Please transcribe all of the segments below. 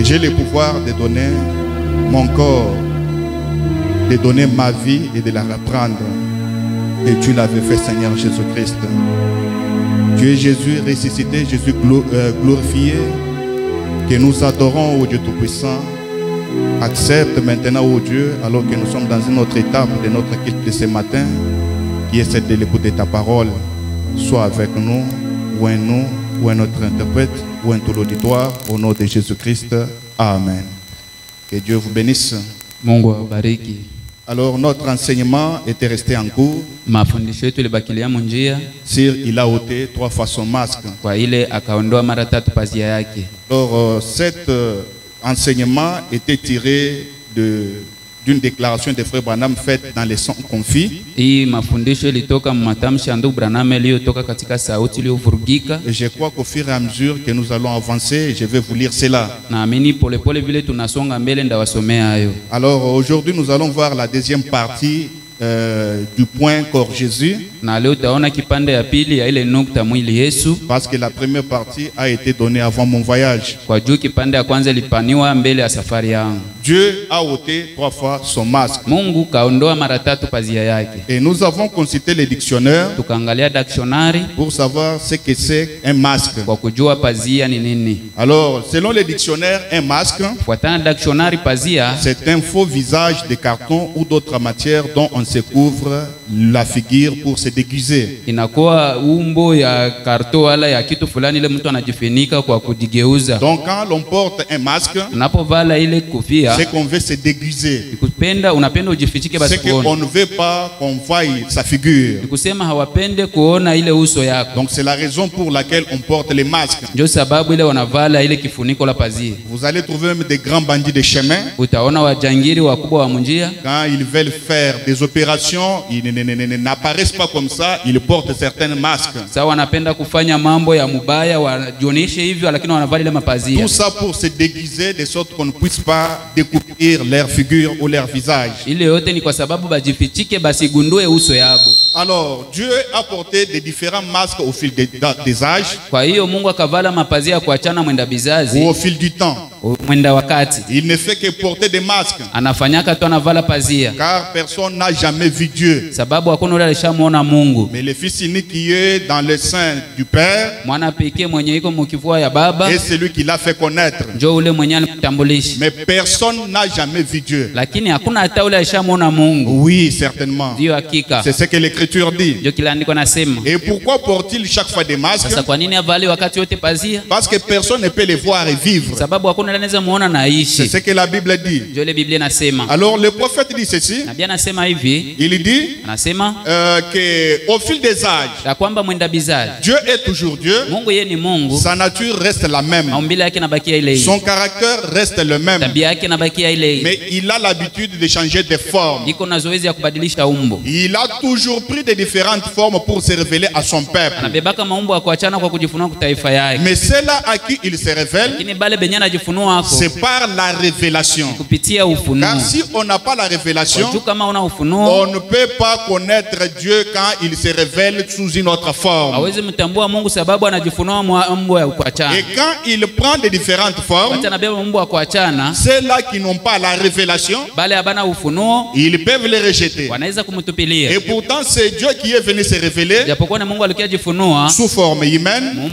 que j'ai le pouvoir de donner mon corps, de donner ma vie et de la reprendre. Et tu l'avais fait, Seigneur Jésus-Christ. Tu es Jésus ressuscité, Jésus glorifié, que nous adorons, ô Dieu Tout-Puissant. Accepte maintenant, ô Dieu, alors que nous sommes dans une autre étape de notre culte de ce matin, qui est celle de l'écoute de ta parole. Sois avec nous, ou en nous, ou en notre interprète, ou en tout l'auditoire, au nom de Jésus-Christ. Amen. Que Dieu vous bénisse. Mungu awabariki. Alors notre enseignement était resté en cours. Mafundisho yetu ilibakilia munjia. Sur il a ôté 3 fois son masque. Kwa ile akaondoa mara 3 pazia yake. Alors cet enseignement était tiré d'une déclaration de Frère Branham faite dans les sons confis. Hii mafundisho ilitoka matamshi ya ndugu Branham iliyotoka katika sauti iliyovurugika. Et je crois qu'au fur et à mesure que nous allons avancer, je vais vous lire cela. Naamini pole pole vile tunasonga mbele ndawasomea hayo. Alors aujourd'hui nous allons voir la deuxième partie du point corps Jésus. Na leo utaona kipande ya pili ya ile nukta mwili Yesu. Parce que la première partie a été donnée avant mon voyage. Kwa juu kipande ya kwanza ilipaniwa mbele ya safari yangu. Dieu a ôté 3 fois son masque. Mungu kaondoa mara 3 pazia yake. Et nous avons consulté les dictionnaires Tukaangalia dictionary pour savoir ce que c'est un masque. kwa kujua pazia ni nini. Alors, selon les dictionnaires, un masque, Fuatana na dictionary pazia, c'est un faux visage de carton ou d'autres matières dont on se couvre la figure pour se déguiser. inakuwa umbo ya karto wala ya kitu fulani ile mtu anajifunika kwa kujigeuza. Donc, quand l'on porte un masque, Unapovala ile kofia, c'est qu'on veut se déguiser. unapenda ujifichike basi C'est qu'on ne veut pas qu'on voie sa figure. Nikusema hawapende kuona ile uso yako. Donc, c'est la raison pour laquelle on porte les masques. Ndio sababu ile wanavala ile kifuniko la pazia. Vous allez trouver même des grands bandits de chemin. Utaona wajangiri wakubwa wa munjia. Quand ils veulent faire des opérations, ils n'apparaissent pas comme ça, ils portent certains masques. Sasa wanapenda kufanya mambo ya mubaya wajionyeshe hivyo lakini wanavala ile mapazia. Tout ça pour se déguiser de sorte qu'on ne puisse pas découvrir leur figure ou leur visage. Ile yote ni kwa sababu bajifichike basi gundue uso yabo. Alors, Dieu a porté des différents masques au fil des âges. Kwa hiyo Mungu akavala mapazia kuachana mwenda bizazi ou au fil du temps. Mwenda wakati. Il ne fait que porter des masques. Anafanyaka tu anavala pazia. Car personne n'a jamais vu Dieu. Sababu hakuna yule alishamuona Mungu. Mais le Fils unique qui est dans le sein du Père, mwana pekee mwenye iko mkifua ya baba, et celui qui l'a fait connaître. Ndio ule mwenye alitambulisha. Mais personne n'a jamais vu Dieu. Lakini hakuna hata yule alishamuona Mungu. Oui, certainement. Ndio hakika. C'est ce que l'Écriture dit. Ndio kila andiko nasema. Et pourquoi porte-t-il chaque fois des masques? Sasa kwa nini avali wakati wote pazia? Parce que personne ne peut les voir et vivre. Sababu hakuna anaweza muona na aishi. C'est ce que la Bible dit. Ndio ile Biblia nasema. Alors le prophète dit ceci. Nabii anasema hivi. Il dit anasema que au fil des âges, ya kwamba mwenda bizazi, Dieu est toujours Dieu. Mungu yeye ni Mungu. Sa nature reste la même. Maumbile yake inabakia ile ile. Son caractère reste le même. Tabia yake inabakia ile ile. Mais il a l'habitude de changer de forme. Iko na zoezi ya kubadilisha umbo. Il a toujours pris de différentes formes pour se révéler à son peuple. Anabebaka maumbo ya kuachana kwa kujifunua kwa taifa yake. Mais ceux-là à qui il se révèle, lakini bale benye anajifunua hapo, c'est par la révélation. Kupitia ufunuo. Car si on n'a pas la révélation, kama una ufunuo, on ne peut pas connaître Dieu quand il se révèle sous une autre forme. hawezi mtambua Mungu sababu anajifunua maumbo ya kuachana. Et quand il prend de différentes formes, ceux-là qui n'ont pas la révélation, bale abana ufunuo, ils peuvent les rejeter. Wanaweza kumtupilia. Et pourtant c'est Dieu qui est venu se révéler japokuwa ni Mungu alikijifunua sous forme humaine,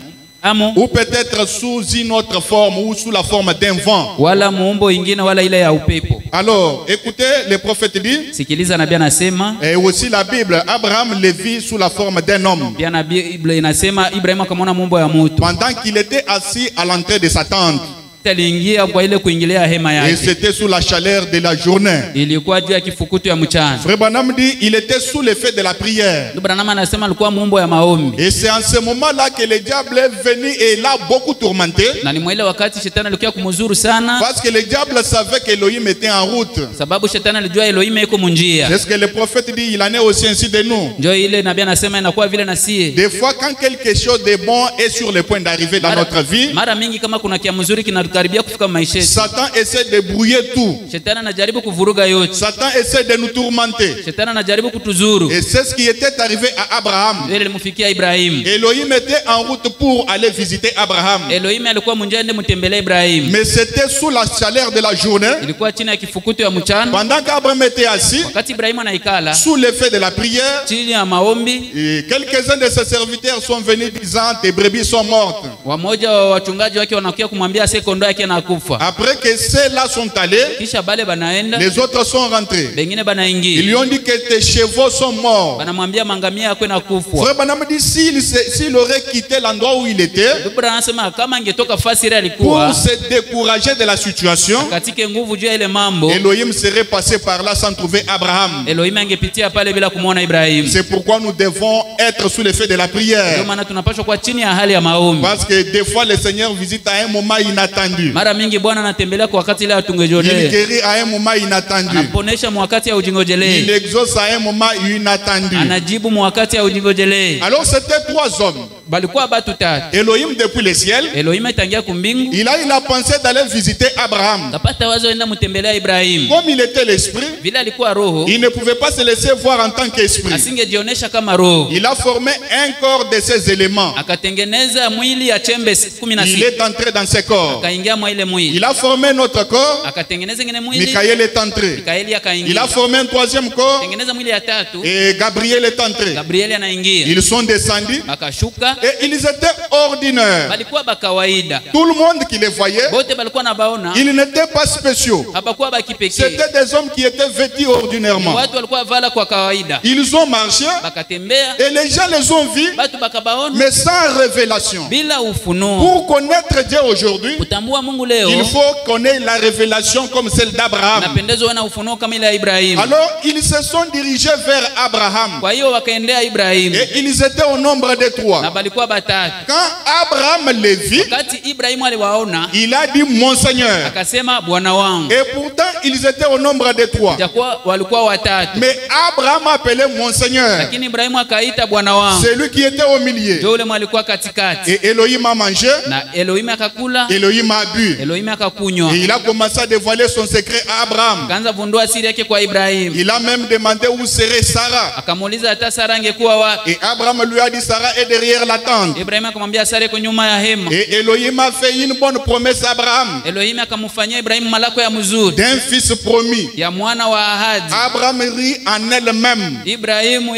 ou peut-être sous une autre forme ou sous la forme d'un vent. Wala muumbo ingine wala ile ya upepo. Alors, écoutez, le prophète dit, sikiliza nabii anasema, et aussi la Bible, Abraham le vit sous la forme d'un homme. Pia na Biblia inasema Ibrahim akamwona muumbo ya mtu. Pendant qu'il était assis à l'entrée de sa tente. Aliingia kwa ile kuingilia hema yake. Et c'était sous la chaleur de la journée. Ilikuwa juu ya kifukutu ya mchana. Frère Branham dit, il était sous l'effet de la prière. Ndio Branham anasema alikuwa muumbo ya maombi. Et c'est en ce moment-là que le diable est venu et l'a beaucoup tourmenté. Na ni mwile wakati shetani alikuwa kumzuru sana. Parce que le diable savait qu'Elohim était en route. Sababu shetani alijua Elohim yuko munjia. C'est ce que le prophète dit, il en est aussi ainsi de nous. Ndio ile nabii anasema inakuwa vile na sie. Des fois quand quelque chose de bon est sur le point d'arriver dans notre vie, mara mingi kama kuna kia mzuri tunakaribia kufika maisha yetu, Satan essaie de brouiller tout. shetani anajaribu kuvuruga yote, Satan essaie de nous tourmenter. shetani anajaribu kutuzuru. Et c'est ce qui était arrivé à Abraham. Ile lilimfikia Ibrahim. Elohim était en route pour aller visiter Abraham. Elohim alikuwa munjani mtembelee Ibrahim. Mais c'était sous la chaleur de la journée. Ilikuwa chini ya kifukuto ya mchana. Pendant qu'Abraham était assis, Wakati Ibrahim anaikala sous l'effet de la prière, chini ya maombi, et quelques-uns de ses serviteurs sont venus disant tes brebis sont mortes. wamoja wa wachungaji wake wanakuja kumwambia sasa kondoo yake anakufa. Après que ceux-là sont allés, Kisha bale banaenda, les autres sont rentrés. bengine Ils banaingia. lui ont dit que tes chevaux sont morts. Banamwambia mangamia yako inakufwa. Frère Branham dit s'il aurait quitté l'endroit où il était Biblia anasema kama angetoka fasi ile alikuwa pour se décourager de la situation, katika nguvu juu ya ile mambo, Elohim serait passé par là sans trouver Abraham. Elohim angepitia pale bila kumuona Ibrahim. C'est pourquoi nous devons être sous l'effet de la Ndio prière. maana tunapaswa kwa chini ya hali ya maombi. Parce que des fois le Seigneur visite à un moment inattendu. Mara mingi Bwana anatembelea kwa wakati ile Il atungejolee. guérit à un moment inattendu. Anaponesha mwakati ya Il ujingojelee. exauce à un moment inattendu. Anajibu mwakati ya ujingojelee. Alors c'était trois hommes. Balikuwa batu tatu. Elohim depuis le ciel, Elohim itangia kumbingu. il a eu la pensée d'aller visiter Abraham. Kapata wazo enda mtembelea Ibrahim. Comme il était l'esprit, Vile alikuwa roho, il ne pouvait pas se laisser voir en tant qu'esprit. asingejionesha kama roho. Il a formé un corps de ces éléments. Akatengeneza mwili ya chembe Il 16. est entré dans ce corps. Akaingia mwa ile mwili. Il a formé notre corps. Akatengeneza ngine mwili. Michael est entré. Mikaeli Il akaingia. a formé un troisième corps. Tengeneza mwili ya tatu. Et Gabriel est entré. Gabrieli anaingia. Ils sont descendus. Akashuka. Et ils étaient ordinaires. Balikuwa bakawaida. Tout le monde qui les voyait, Bote balikuwa na baona. ils n'étaient pas spéciaux. Hapakuwa bakipekee. C'était des hommes qui étaient vêtus ordinairement. Watu walikuwa vala kwa kawaida. Ils ont marché Bakatembea. et les gens les ont vus, Batu bakabaona. mais sans révélation. Bila ufunuo. Pour connaître Dieu aujourd'hui, Kutambua Mungu leo. il faut connaître la révélation comme celle d'Abraham. Napendezwa na ufunuo kama ile ya Ibrahim. Alors, ils se sont dirigés vers Abraham. Kwa hiyo wakaendea Ibrahim. Et ils étaient au nombre de Na trois. balikuwa batatu. Quand Abraham les vit, Wakati Ibrahim aliwaona, il a dit mon Seigneur. akasema bwana wangu. Et pourtant, ils étaient au nombre de trois. Jakuwa walikuwa watatu. Mais Abraham appelait mon Seigneur. Lakini Ibrahimu akaita bwana wangu. Celui qui était au milieu. Ndio ule mwalikuwa katikati. Et Elohim a mangé. Na Elohim akakula, Elohim a bu. Elohim akakunywa. Et il a commencé à dévoiler son secret à Abraham. Akaanza vundua siri yake kwa Ibrahim. Il a même demandé où serait Sarah. Akamuuliza hata Sara angekuwa wapi. Et Abraham lui a dit Sarah est derrière la tente. Ibrahim akamwambia Sara iko nyuma ya hema. Et Elohim a fait une bonne promesse à Abraham. Elohim akamfanyia Ibrahim malako ya mzuri. D'un fils promis. Ya mwana wa ahadi. Abraham rit en elle-même. Ibrahimu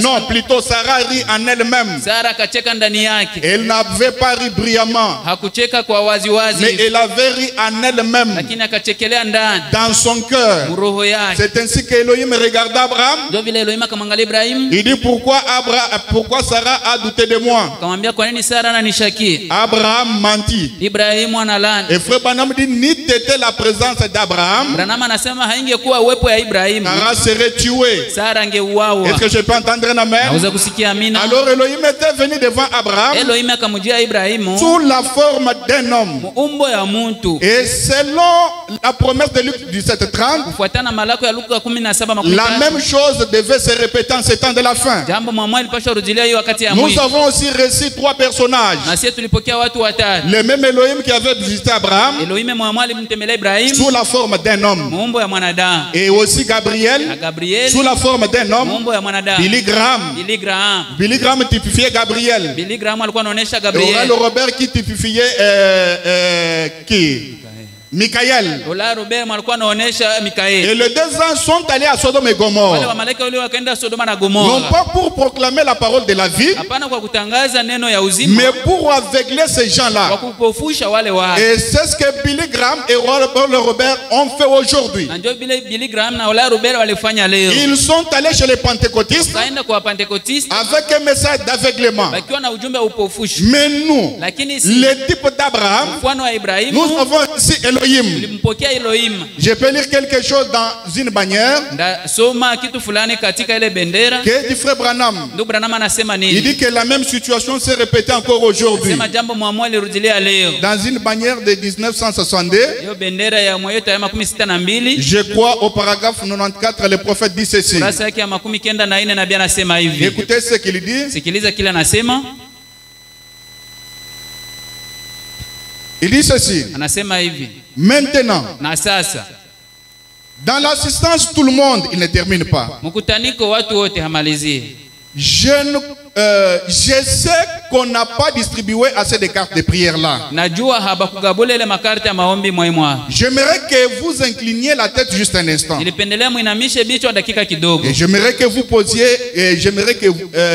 Non, plutôt Sarah rit en elle-même. Sara akacheka ndani yake. Elle n'avait pas ri brillamment. Hakucheka kwa wazi wazi. Mais elle avait ri en elle-même. Lakini akachekelea ndani. Dans son cœur. Roho yake. C'est ainsi qu'Elohim regarda Abraham. Ndio vile Elohim akamwangalia Ibrahim. Il dit pourquoi Sarah a douté de moi. Akamwambia kwa nini Sara ananishakia? Abraham mentit. Ibrahimu analani. Et frère Branham dit n'eût été la présence d'Abraham, Branham anasema haingekuwa uwepo ya Ibrahimu, Sarah serait tuée. Sara angeuawa. Est-ce que je peux entendre un amen? Naweza kusikia amina. Alors Elohim était venu devant Abraham Elohim akamjia Ibrahimu sous la forme d'un homme. umbo ya muntu. Et selon la promesse de Luc 17:30, Kufuatana malako ya Luka 17:30. la même chose devait se répéter en ce temps de la fin. Jambo mama ilipaswa rudilia hiyo wakati ya Nous mwisho. avons aussi reçu trois personnages. Na sisi tulipokea watu watatu. Le même Elohim qui avait visité Abraham Elohim mama alimtembelea Ibrahim sous la forme d'un homme. umbo ya mwanadamu. Et aussi Gabriel Na Gabriel sous la forme d'un homme. umbo ya mwanadamu. Billy Graham. Billy Graham. Billy Graham typifiait Gabriel. Billy Graham alikuwa anaonesha Et Gabriel. Oral Robert qui typifiait qui? Michael. Ola Robert alikuwa anaonesha Mikaeli. Et les deux anges sont allés à Sodome et Wale Gomorrhe. wa malaika wale wakaenda Sodoma na Non Gomora. pas pour proclamer la parole de la vie, Hapana kwa kutangaza neno ya uzima, mais pour aveugler ces kwa gens-là. kupofusha wale watu. Et c'est ce que Billy Graham et Oral Robert ont fait aujourd'hui. Na ndio vile Billy Graham na Ola Robert walifanya leo. Ils sont allés chez les pentecôtistes Kaenda kwa Pentecoste avec un message d'aveuglement. wakiwa na ujumbe wa upofusho. Mais nous, Lakini si les types d'Abraham, mfano wa Ibrahimu nous avons ici Elohim. tulimpokea Elohim. Je peux lire quelque chose dans une bannière Nda soma kitu fulani katika ile bendera. que dit frère Branham. Ndio Branham anasema Il nini? dit que la même situation s'est répétée encore aujourd'hui. Sema jambo mwamua lirudilia leo. Dans une bannière de 1962, Hiyo bendera ya Moyota ya 62, je crois au paragraphe 94, le prophète dit ceci. kurasa yake ya 94 nabii anasema hivi. Écoutez ce qu'il dit. Sikiliza kile anasema. Il dit ceci. Anasema hivi. Maintenant, Na sasa dans l'assistance, tout le monde, il ne termine pas. mkutaniko watu wote hamalizie. Je sais qu'on n'a pas distribué assez de cartes de prière là. Najua habakugabula ile makarti ya maombi mwaimwa. J'aimerais que vous incliniez la tête juste un instant. Nilipendelea muinamishe bichwa dakika kidogo. Et j'aimerais que vous posiez,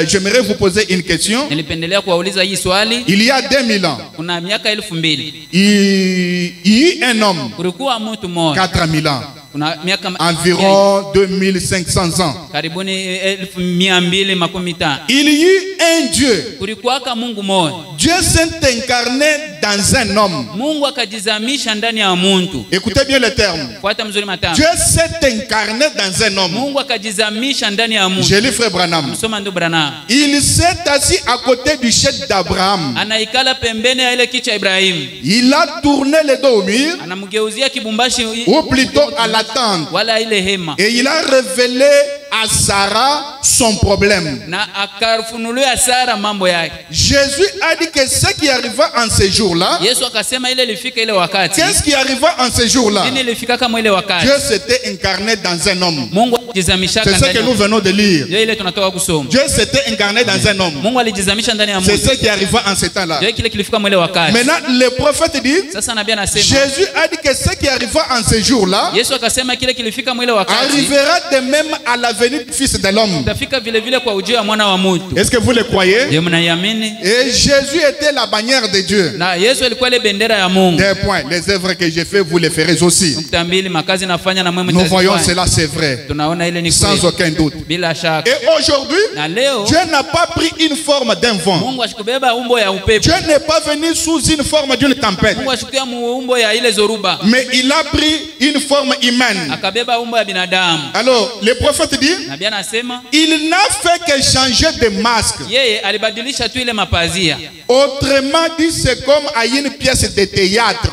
j'aimerais vous poser une question. Nilipendelea kuwauliza hii swali. Il y a 2000 ans, Kuna miaka 2000 il y eut un homme, kulikuwa mtu mmoja. 4000 ans, Kuna miaka environ 2500 ans. karibuni 1250. Il y eut un Dieu. Kulikuwaka Mungu mmoja. Dieu s'est incarné dans un homme. Mungu akajizamisha ndani ya muntu. Écoutez bien le terme. Fuata mzuri matano. Dieu s'est incarné dans un homme. Mungu akajizamisha ndani ya muntu. J'ai lu Frère Branham. Msoma ndio Branham. Il s'est assis à côté du chef d'Abraham. Anaikala pembeni ya ile kichwa Ibrahim. Il a tourné le dos au mur, Anamgeuzia kibumbashi ou plutôt à la tente. wala ile hema. Et il a révélé à Sarah son problème. Na akafunulia Sara mambo yake. Jésus a dit que ce qui arriva en ce jour-là, Yesu akasema ile ilifika ile wakati. qu'est-ce qui arriva en ce jour-là? Nini ilifika kama ile wakati? Dieu s'était incarné dans un homme. Mungu alijizamisha C'est ce que nous venons de lire. Ndio ile tunatoka kusoma. Dieu s'était incarné dans un homme. Mungu alijizamisha ndani ya C'est mtu. ce qui arriva en ce temps-là. Ndio kile kilifika mwele wakati. Maintenant, le prophète dit, Sasa nabii anasema Jésus a dit que ce qui arriva en ce jour-là Yesu akasema kile kilifika mwele wakati arrivera de même à la venue du Fils de l'homme. tafika vile vile kwa ujio wa mwana wa mtu. Est-ce que vous le croyez? Je mnaiamini? Et Jésus était la bannière de Dieu. Na Yesu alikuwa ile bendera ya Mungu. Des points. Les œuvres que j'ai fait, vous les ferez aussi. Nukta mbili, makazi nafanya na mwema Nous voyons mtazifanya. cela, c'est vrai. Tunaona ile ni Sans kweli. aucun doute. Bila shaka. Et aujourd'hui, Na leo Dieu n'a pas pris une forme d'un vent. Mungu ashikubeba umbo ya upepo. Dieu n'est pas venu sous une forme d'une tempête. Mungu ashikia umbo ya ile zoruba. Mais il a pris une forme humaine. Akabeba umbo ya binadamu. Alors, le prophète dit, Nabii anasema il n'a fait que changer de masque. yeye alibadilisha tu ile mapazia. Autrement dit, c'est comme à une pièce de théâtre.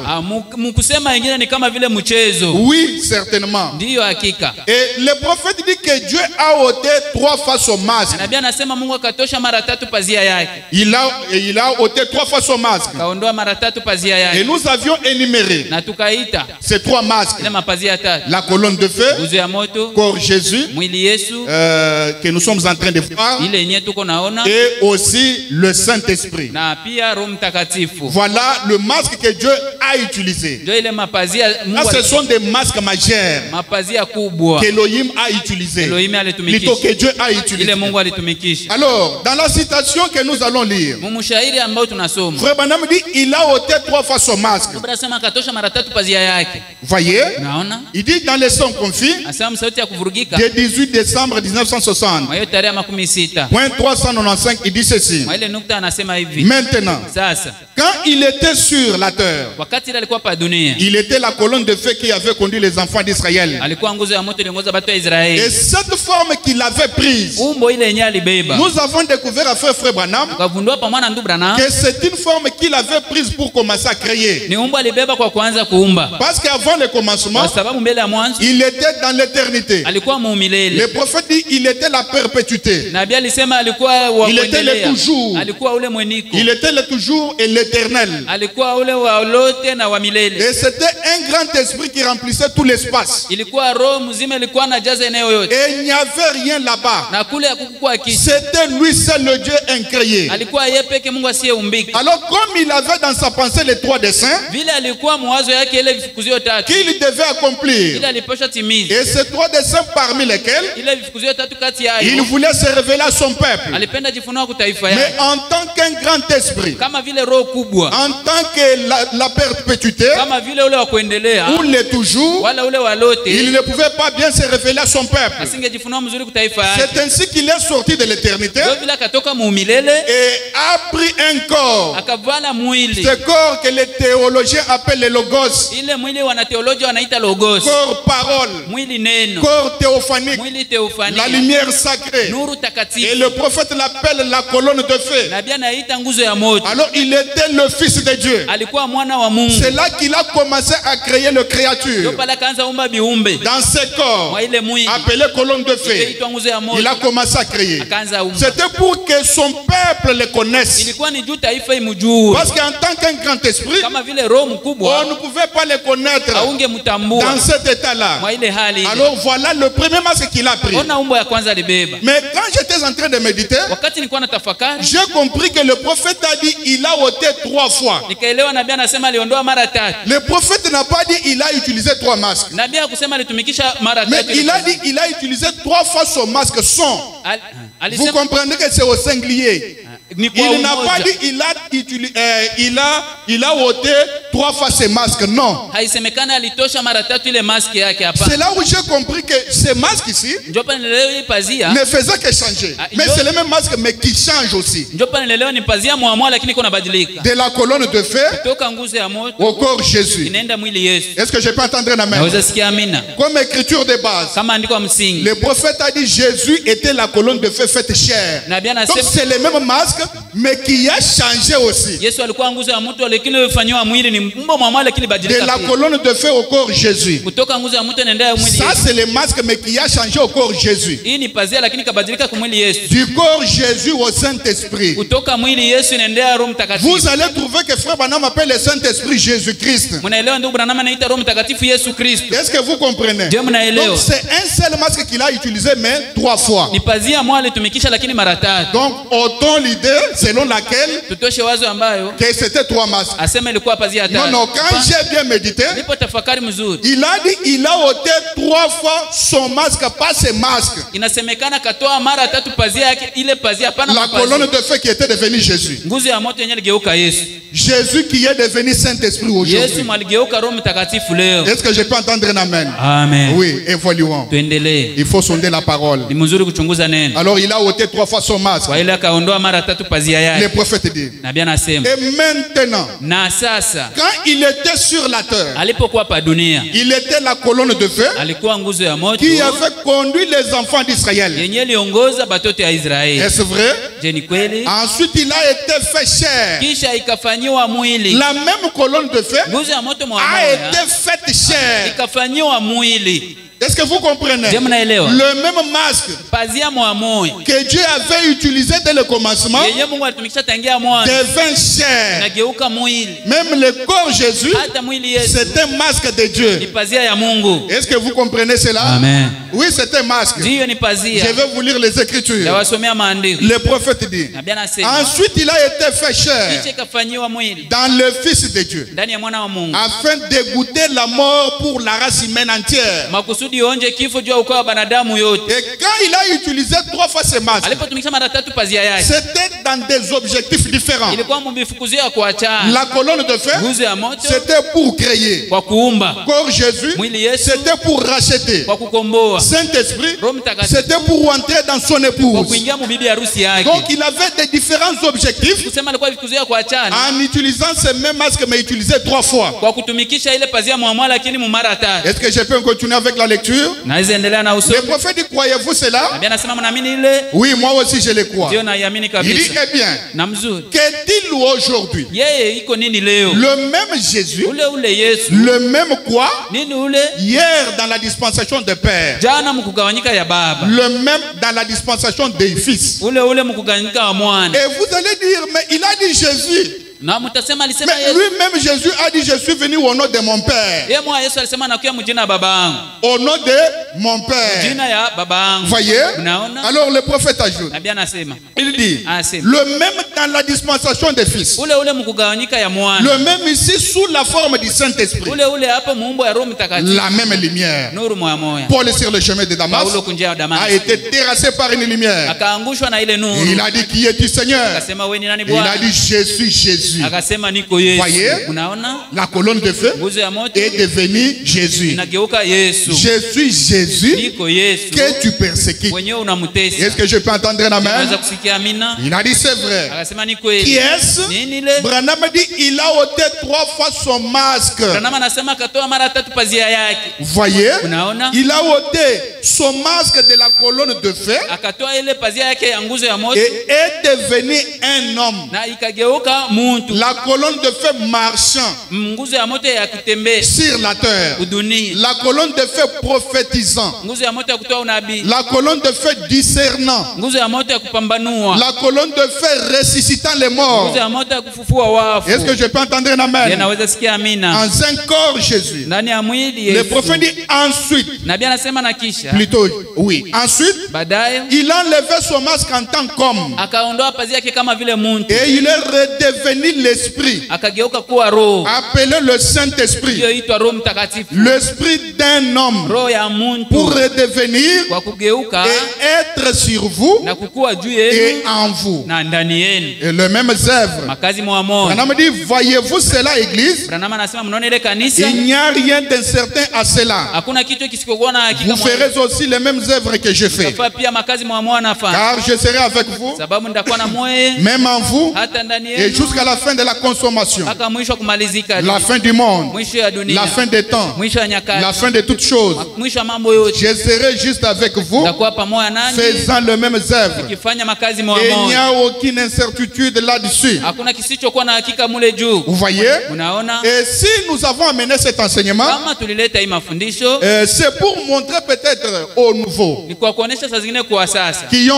Mkusema ingine ni kama vile mchezo. Oui, certainement. Ndiyo hakika. Et le prophète dit que Dieu a ôté 3 fois son masque. Nabii anasema Mungu akatosha mara 3 pazia yake. Il a ôté 3 fois son masque. Kaondoa mara 3 pazia Et yake. nous avions énuméré Na tukaita ces 3 masques. ile mapazia 3. La colonne de feu, Nguzo ya moto, corps Jésus, mwili Yesu, que nous sommes en train de voir, ile yenyewe tuko naona, et aussi le Saint-Esprit. na pia Roho Mtakatifu. Voilà le masque que Dieu a utilisé. Ndio ile mapazia Là, Mungu ce sont des masques majeurs mapazia kubwa. qu'Elohim a utilisé. Elohim Plutôt alitumikisha. que Dieu a Ile utilisé. Mungu alitumikisha. Alors, dans la citation que nous allons lire, Mumushairi ambao tunasoma. Frère Branham dit il a ôté 3 fois son masque. Biblia inasema akatosha mara 3 pazia yake. Voyez? Naona? Il dit dans les sons confis, Asema sauti ya kuvurugika. du 18 décembre 1960, Mwa hiyo tarehe 16. point 395, il dit ceci. Mwa ile nukta anasema hivi. Maintenant, Sasa, quand il était sur la terre, wakati ile alikuwa pa dunia, il était la colonne de feu qui avait conduit les enfants d'Israël. alikuwa nguzo ya moto iliongoza watu wa Et Israeli. cette forme qu'il avait prise, Umbo ile yenyewe alibeba. nous avons découvert à Frère Branham Tukavundua pamoja na ndugu Branham, que c'est une forme qu'il avait prise pour commencer à créer. ni umbo alibeba kwa kuanza kuumba. Parce qu'avant le commencement, Kwa sababu mbele ya mwanzo il était dans l'éternité. alikuwa muumilele. Le prophète dit il était la perpétuité. Nabii alisema alikuwa wa Il était le kuendelea. toujours. Alikuwa ule mweniko. Il était le toujours et l'éternel. Alikuwa ule wa lote na wa milele. Et c'était un grand esprit qui remplissait tout l'espace. Ilikuwa roho mzima ilikuwa na jaza eneo yote. Et il n'y avait rien là-bas. Na kule hakukuwa kitu. C'était lui seul le Dieu incréé. Alikuwa yeye peke Mungu asiyeumbika. Alors comme il avait dans sa pensée les 3 desseins Vile alikuwa mwazo yake ile vifukuzio 3. qu'il devait accomplir. Ile alipasha timiza. Et ces 3 desseins parmi lesquels Ile vifukuzio 3 kati ya il hayo. voulait se révéler à son peuple. Alipenda jifunua kwa taifa Mais yake. en tant qu'un grand esprit, Kama vile roho kubwa. en tant que la perpétuité, Kama vile ule wa kuendelea. ou le toujours, Wala ule wa lote. il ne pouvait pas bien se révéler à son peuple. Asingejifunua mzuri kwa taifa yake. C'est ainsi qu'il est sorti de l'éternité Ndio vile akatoka muumilele et a pris un corps. akavala mwili. Ce corps que les théologiens appellent le logos, Ile mwili wana teolojia wanaita logos. corps parole, Mwili neno. corps théophanique, Mwili la teofania. lumière sacrée. Nuru Et takatifu. le prophète l'appelle la colonne de feu. Nabii anaita nguzo ya moto. Alors il était était le Fils de Dieu. alikuwa mwana wa Mungu. C'est là qu'il a commencé à créer les créatures. Ndio pale akaanza umba viumbe. Dans ce corps, Mwa ile mwili. appelé colonne de feu, Ikaitwa nguzo ya moto. il a commencé à créer. Akaanza umba. C'était pour que son peuple le connaisse. Ilikuwa ni juu taifa imjue. Parce qu'en tant qu'un grand esprit, Kama vile roho mkubwa on ne pouvait pas le connaître aunge mtambua dans cet état-là. mwa ile hali. Alors voilà le premier masque qu'il a pris. Ona umbo ya kwanza libeba. Mais quand j'étais en train de méditer, Wakati nilikuwa natafakari, j'ai compris que le prophète a dit il a ôté 3 fois. nikaelewa nabii anasema aliondoa mara 3. Le prophète n'a pas dit il a utilisé 3 masques. Nabii hakusema alitumikisha mara 3. Mais il a dit il a utilisé 3 fois son masque son. Vous Alisema comprenez que c'est au singulier. ni kwa Il n'a pas umoja. dit il a ôté 3 fois ses masques. Non. Haisemekana alitosha mara 3 ile maski yake hapa. C'est là où j'ai compris que ces masques ici Ndio pale nilelewa hii pazia. ne faisaient que changer. Mais c'est le même masque mais qui change aussi. Ndio pale nilelewa ni pazia mwamwa lakini kuna badilika. De la colonne de feu Toka nguzo ya moto au corps Jésus. inaenda mwili Yesu. Est-ce que je peux entendre un amen? Naweza sikia amina. Comme écriture de base. Kama andiko ya msingi. Le prophète a dit Jésus était la colonne de feu faite chair. Nabii Donc anasema c'est le même masque mais qui a changé aussi. Yesu alikuwa nguzo ya moto lakini ilifanywa mwili ni mbo mwamwa lakini De badilika. la colonne de feu au corps Jésus. Kutoka nguzo ya moto inaenda mwili Ça Yesu. c'est le masque mais qui a changé au corps Jésus. Hii ni pazia lakini kabadilika kwa mwili Yesu. Du corps Jésus au Saint-Esprit. Kutoka mwili Yesu inaendea Roho Mtakatifu. Vous allez trouver que frère Branham appelle le Saint-Esprit Jésus-Christ. Mnaelewa ndugu Branham anaita Roho Mtakatifu Yesu Kristo. Est-ce que vous comprenez? Je mnaelewa. Donc c'est un seul masque qu'il a utilisé mais 3 fois. Ni pazia moja alitumikisha lakini mara 3. Donc autant l'idée selon laquelle Tutoshe wazo ambayo que c'était 3 masques. asema ilikuwa pazia 3. Non, non, quand j'ai bien médité, Nipo tafakari mzuri. il a dit il a ôté 3 fois son masque, pas ses masques. Inasemekana katoa mara 3 pazia yake ile pazia pana La colonne de feu qui était devenue Jésus. nguzo ya moto yenyewe iligeuka Yesu. Jésus qui est devenu Saint-Esprit Yesu aujourd'hui. mwaligeuka Roho Mtakatifu leo. Est-ce que je peux entendre un amen? Amen. Oui, évoluons. Tuendelee. Il faut sonder la parole. Ni mzuri kuchunguza neno. Alors il a ôté 3 fois son masque. Kwa ile akaondoa mara 3 pazia Le yake. prophète dit. Nabii anasema Et maintenant, na sasa quand il était sur la terre, alipokuwa pa dunia il était la colonne de feu alikuwa nguzo ya moto qui avait conduit les enfants d'Israël. yenye iliongoza batoto ya Israeli. Est-ce vrai? Je ni kweli? Ensuite, il a été fait chair. Kisha ikafanyiwa mwili. La même colonne de feu Nguzo ya moto a mwamoja été faite chair. ikafanyiwa mwili. Est-ce que vous comprenez? Je mnaelewa? Le même masque Pazia mwamoja que Dieu avait utilisé dès le commencement yenye Mungu alitumikisha tangia mwanzo devint chair. nageuka mwili. Même le corps Jésus, Hata mwili Yesu c'est un masque de ni Dieu. pazia ya Mungu. Est-ce que vous comprenez cela? Amen. Oui, c'est un masque. Ndiyo ni pazia. Je vais vous lire les Écritures. Nawasomea maandiko. Le prophète dit. Nabii anasema Ensuite, il a été fait chair kisha ikafanyiwa mwili dans le Fils de Dieu, ndani ya mwana wa Mungu afin de goûter la mort pour la race humaine entière. makusudi onje kifo juu ya ukoo wa wanadamu yote. Et quand il a utilisé 3 fois ces masques, Alipotumikisha mara 3 pazia yake c'était dans des objectifs différents. ilikuwa mumifukuzio ya kuachana. La colonne de feu, Nguzo ya moto c'était pour créer. kwa kuumba, Corps Jésus, mwili Yesu c'était pour racheter. kwa kukomboa, Saint-Esprit, Roho Mtakatifu c'était pour entrer dans son kwa épouse. kuingia mubibi harusi yake. Donc il avait des différents objectifs Kusema alikuwa vikuzio ya kuachana en utilisant ce même masque, mais utilisé 3 fois. kwa kutumikisha ile pazia mwamwa, lakini mumara 3. Est-ce que je peux continuer avec la lecture? Naweza endelea na Le usomi. prophète dit, croyez-vous cela? Nabii anasema mnaamini ile? Oui, moi aussi je le crois. Ndio naiamini Il dit, kabisa. eh bien, Na mzuri. qu'est-il aujourd'hui? Yeye iko nini leo? Le même Jésus, Ule Yesu. le même quoi? Nini ule? Hier dans la dispensation de Père, Jana mkugawanyika ya baba. le même dans la dispensation des fils. Ule mkugawanyika wa mwana. Et vous allez dire, mais il a dit Jésus. Na mtasema alisema Mais Yesu. lui-même Jésus a dit, je suis venu au nom de mon Père. Yeye mwa Yesu alisema nakuja mjina baba yangu. Au nom de mon Père. Jina ya baba yangu. Voyez? Unaona? Alors le prophète ajoute. Nabii anasema. Il dit, Anasema. le même dans la dispensation des fils. Ule mkugawanyika ya mwana. Le même ici sous la forme du Saint-Esprit. Ule hapo muumbo ya Roho Mtakatifu. La même lumière. Nuru moya. Paul sur le chemin de Damas Paulo kunjia Damas. a été terrassé par une lumière. Akaangushwa na ile Et nuru. il a dit, qui es-tu Seigneur? Akasema wewe ni nani Et il a Bwana? dit, je suis Jésus. Akasema niko Yesu. Voyez? Unaona? La colonne de feu Nguzo ya moto est devenue Jésus. inageuka Yesu. Je suis Jésus Niko Yesu. que tu persécutes. Mwenyewe unamtesa. Est-ce que je peux entendre un Unaweza amen? kusikia amina? Il a dit, c'est vrai. Akasema ni Qui kweli. est-ce? Nini le? Branham dit, il a ôté 3 fois son masque. Branham anasema akatoa mara 3 pazia yake. Voyez? Unaona? Il a ôté son masque de la colonne de feu Akatoa ile pazia yake ya nguzo ya moto et est devenu un homme. na ikageuka mtu. muntu. La colonne de feu marchant Nguzo ya moto ya kutembea sur la terre. udunia. La colonne de feu prophétisant. Nguzo ya moto ya kutoa unabii. La colonne de feu discernant. Nguzo ya moto ya kupambanua. La colonne de feu ressuscitant les morts. Nguzo ya moto ya kufufua wafu. Est-ce que je peux entendre un amen? Naweza sikia amina. En un corps Jésus. Ndani ya mwili Le Yesu. prophète dit ensuite. Nabii anasema na kisha. Plutôt oui. Ensuite, Baadaye il a enlevé son masque en tant qu'homme. akaondoa pazia yake kama vile muntu. Et il est redevenu l'esprit. Akageuka kuwa roho. Appelé le Saint-Esprit. Iliyoitwa Roho Mtakatifu. L'esprit d'un homme. Roho ya muntu. Pour redevenir Kwa kugeuka et être sur vous na kukua juu et yenu en vous. na ndani yenu. Et le même œuvre. Makazi mwa moyo. Branham dit, voyez-vous cela, église? Branham anasema mnaona ile kanisa? Il n'y a rien d'incertain à cela. Hakuna kitu kisikokuwa na hakika. Vous ferez aussi les mêmes œuvres que je fais. Tafanya pia makazi mwa moyo anafanya. Car je serai avec vous, Sababu nitakuwa na moyo même en vous, hata ndani et yenu jusqu'à la fin de la consommation, mpaka mwisho kumalizika. la fin du monde, Mwisho ya dunia. la fin des temps, Mwisho ya nyakati. la fin de toutes choses. Mwisho ya mambo yote. Je serai juste avec vous, Nitakuwa pamoja nanyi faisant les mêmes œuvres. tukifanya makazi mwa Et il n'y moyo. a aucune incertitude là-dessus. Hakuna kisichokuwa na hakika mule juu. Vous voyez? Unaona? Et si nous avons amené cet enseignement, Kama tulileta hii mafundisho c'est pour montrer peut-être aux nouveaux ni kwa kuonesha saa zingine kwa sasa qui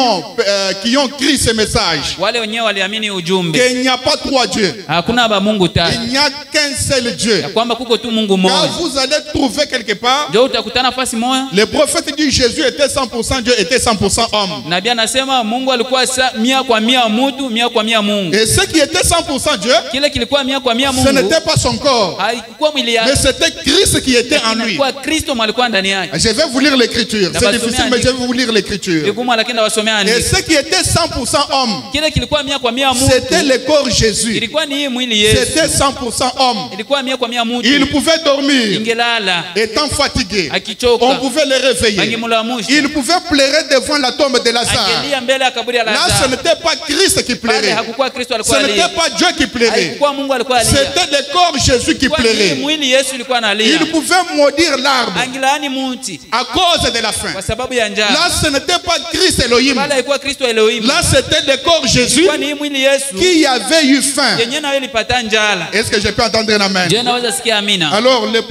ont cru ce message wale wenyewe waliamini ujumbe qu'il n'y a pas trois dieux. hakuna ba Mungu tatu, Il n'y a qu'un seul Dieu. ya kwamba kuko tu Mungu Quand mmoja. vous allez trouver quelque part, Ndio utakutana nafasi moja. le prophète dit Jésus était 100% Dieu, était 100% homme. Nabii anasema Mungu alikuwa 100% mtu, 100% Mungu. Et ce qui était 100% Dieu, Kile kilikuwa 100% ce Mungu n'était pas son corps, haikuwa mwili mais yake, c'était Christ qui était en lui. ilikuwa Kristo alikuwa ndani yake. Je vais vous lire l'écriture. C'est difficile, mais je vais vous lire l'écriture. Vigumu lakini nawasomea Et andiko. ce qui était 100% homme, Kile kilikuwa 100% c'était Mungu le corps Jésus. ilikuwa ni hii mwili Yesu. C'était 100% homme. Ilikuwa 100% Mungu. Il pouvait dormir, Ingelala étant fatigué. akichoka. On pouvait le réveiller. Bangemulamusha. Il pouvait pleurer devant la tombe de Lazare. Angelia mbele ya kaburi ya Là, ce Lazaro. n'était pas Christ qui Pale pleurait. hakukuwa Kristo Ce alikuwa alia. n'était pas Dieu qui pleurait. Haikuwa Mungu alikuwa alia. C'était le corps Jésus qui Ilikuwa ni pleurait. mwili Yesu ilikuwa analia. Il pouvait maudire l'arbre Angilaani muti à cause de la faim. kwa sababu ya njaa. Là, ce n'était pas Christ Elohim. Pale haikuwa Kristo Elohim. Là, c'était le corps Jésus Ilikuwa ni mwili Yesu qui avait eu faim. yenye nayo ilipata njala. Est-ce que je peux entendre un amen? Je naweza sikia amina.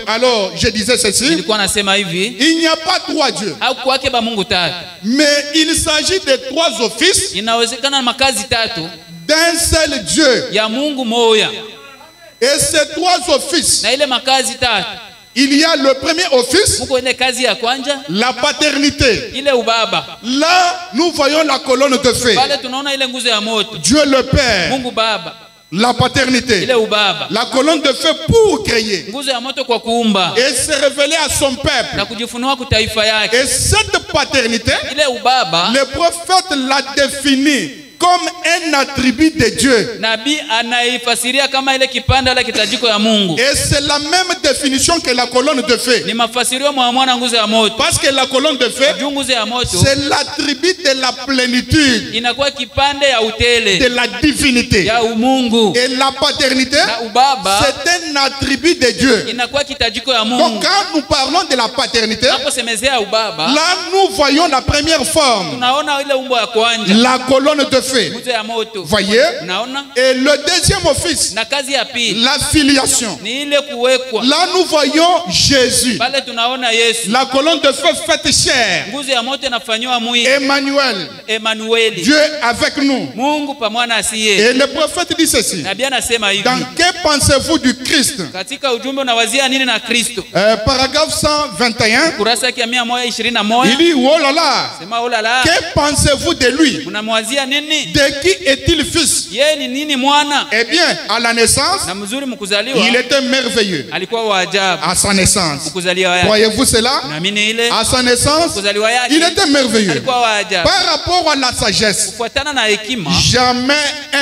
Alors, je disais ceci. Nilikuwa nasema hivi, Il n'y a pas trois dieux, hakuwake ba Mungu tatu. mais il s'agit de trois offices Inawezekana makazi tatu d'un seul Dieu. ya Mungu moya. Et ces trois offices, Na ile makazi tatu, il y a le premier office, muko ile kazi ya kwanza, la paternité. ile ubaba. Là, nous voyons la colonne de feu. Pale tunaona ile nguzo ya moto. Dieu le Père, Mungu Baba, la paternité. ile ubaba. La colonne de feu pour créer Nguzo ya moto kwa kuumba et se révéler à son peuple. na kujifunua kwa taifa yake. Et cette paternité, Ile ubaba le prophète l'a définie comme un attribut de Dieu. nabii anaifasiria kama ile kipande la kitajiko ya Mungu. Et c'est la même définition que la colonne de feu. Ni mafasirio mwa mwana nguzo ya moto. Parce que la colonne de feu, Juu nguzo ya moto c'est l'attribut de la plénitude, inakuwa kipande ya de utele la divinité. ya umungu, Et la paternité, na ubaba c'est un attribut de Dieu. inakuwa kitajiko ya Donc Mungu. quand nous parlons de la paternité, Tunaposemezea ubaba, là nous voyons la première forme, tunaona ile umbo ya kwanza, la colonne de feu. nguzo ya moto. Voyez? Unaona? Et le deuxième office, Na kazi ya pili la filiation. ni ile kuwekwa. Là nous voyons Jésus. Pale tunaona Yesu. La colonne de feu faite chair. Nguzo ya moto inafanywa mwili. Emmanuel, Emanueli. Dieu avec nous. Mungu pamoja na asiye. Et le prophète dit ceci. Nabii anasema hivi. Dans que pensez-vous du Christ? Katika ujumbe unawazia nini na Kristo? Paragraphe 121. Kurasa ya 121. Il dit, oh là là, Sema ola la. que pensez-vous de lui? Mnamwazia nini? De qui est-il fils? Yeye ni nini mwana? Eh bien, à la naissance, Na mzuri mkuzaliwa. il était merveilleux. Alikuwa wa ajabu. À sa naissance. Mkuzaliwa yake. Voyez-vous cela? Naamini ile. À sa naissance, Mkuzaliwa yake. il était merveilleux. Alikuwa wa ajabu. Par rapport à la sagesse, Kufuatana na hekima, jamais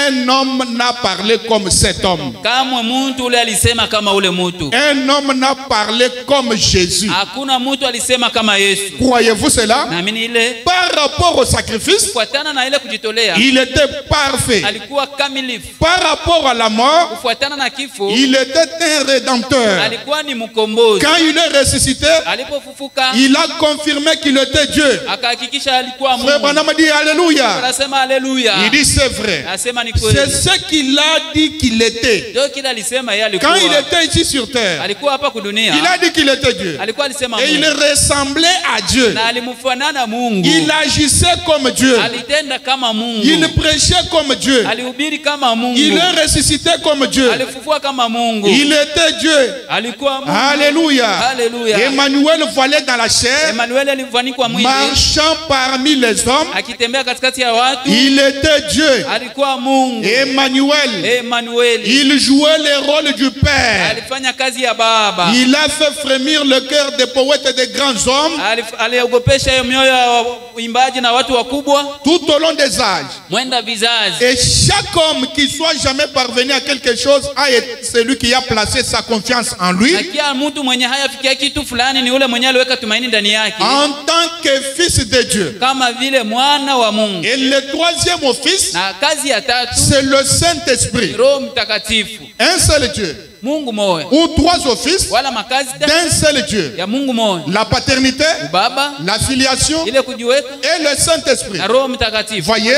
un homme n'a parlé comme cet homme. kamwe mtu ule alisema kama ule mtu. Un homme n'a parlé comme Jésus. Hakuna mtu alisema kama Yesu. Croyez-vous cela? Naamini ile. Par rapport au sacrifice, Kufuatana na ile kujitolea, il il était parfait. alikuwa kamilifu. Par rapport à la mort, Kufuatana na kifo, il était un rédempteur. alikuwa ni mkombozi. Quand il est ressuscité, Alipofufuka, il a confirmé qu'il était Dieu. akahakikisha alikuwa Frère Mungu. Branham dit Alléluia. Anasema haleluya. Il dit c'est vrai. Anasema ni kweli. C'est ce qu'il a dit qu'il était. Ndio kile alisema yeye Quand il alikuwa. était ici sur terre, Alikuwa hapa kudunia. il a dit qu'il était Dieu. Alikuwa alisema Et il Mungu. ressemblait à Dieu. Na alimfanana Mungu. Il agissait comme Dieu. Alitenda kama Mungu. Il prêchait comme Dieu. Alihubiri kama Mungu. Il est ressuscité comme Dieu. Alifufua kama Mungu. Il était Dieu. Alikuwa Mungu. Alléluia. Alléluia. Emmanuel volait dans la chair, Emmanuel alivanikwa mwili. marchant parmi les hommes. Akitembea katikati ya watu. Il était Dieu. Alikuwa Mungu. Emmanuel. Emmanuel. Il jouait le rôle du Père. Alifanya kazi ya baba. Il a fait frémir le cœur des poètes et des grands hommes Aliogopesha mioyo ya waimbaji na watu wakubwa. tout au long des âges. Mwenda vizazi. Et chaque homme qui soit jamais parvenu à quelque chose a été celui qui a placé sa confiance en lui. Akia mtu mwenye hayafikia kitu fulani ni ule mwenye aliweka tumaini ndani yake. En tant que fils de Dieu. Kama vile mwana wa Mungu. Et le troisième office, Na kazi ya tatu, c'est le Saint-Esprit. Roho Mtakatifu. Un seul Dieu. Mungu moja. Ou trois offices Wala makazi d'un seul Dieu. ya Mungu moja. La paternité, Baba, la filiation ile kujiweka et le Saint-Esprit. na Roho Mtakatifu. Voyez?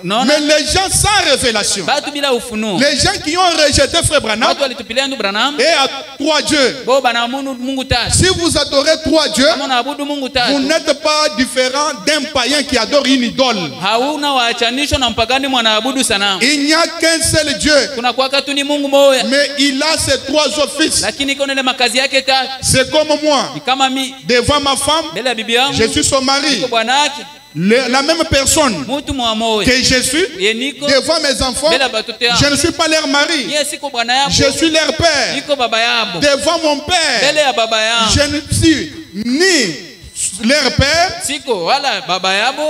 Non, Mais les gens sans révélation, Batu bila ufunuo. les gens qui ont rejeté Frère Branham Watu walitupilia ndu Branham. et à trois dieux. Bo bana Mungu tatu. Si vous adorez trois dieux, Kama unaabudu Mungu vous tatu, n'êtes pas différent d'un païen qui adore une idole. hauna waachanisho na mpagani mwanaabudu sanamu. Il n'y a qu'un seul Dieu, Kuna kwaka tu ni Mungu moja. mais il a ses trois offices. Lakini iko nile makazi yake tatu. C'est comme moi. Ni kama mi Devant ma femme, mbele ya bibi yangu. je suis son mari. Niko bwana yake. La même personne Mtu mmoja. que je suis Ye niko devant mes enfants, mbele ya batoto yangu. je ne suis pas leur mari. Yeye siko bwana yako. Je suis leur père. Niko baba yabo. Devant mon père, Mbele ya baba yangu. je ne suis ni leur père, Siko wala baba yabo.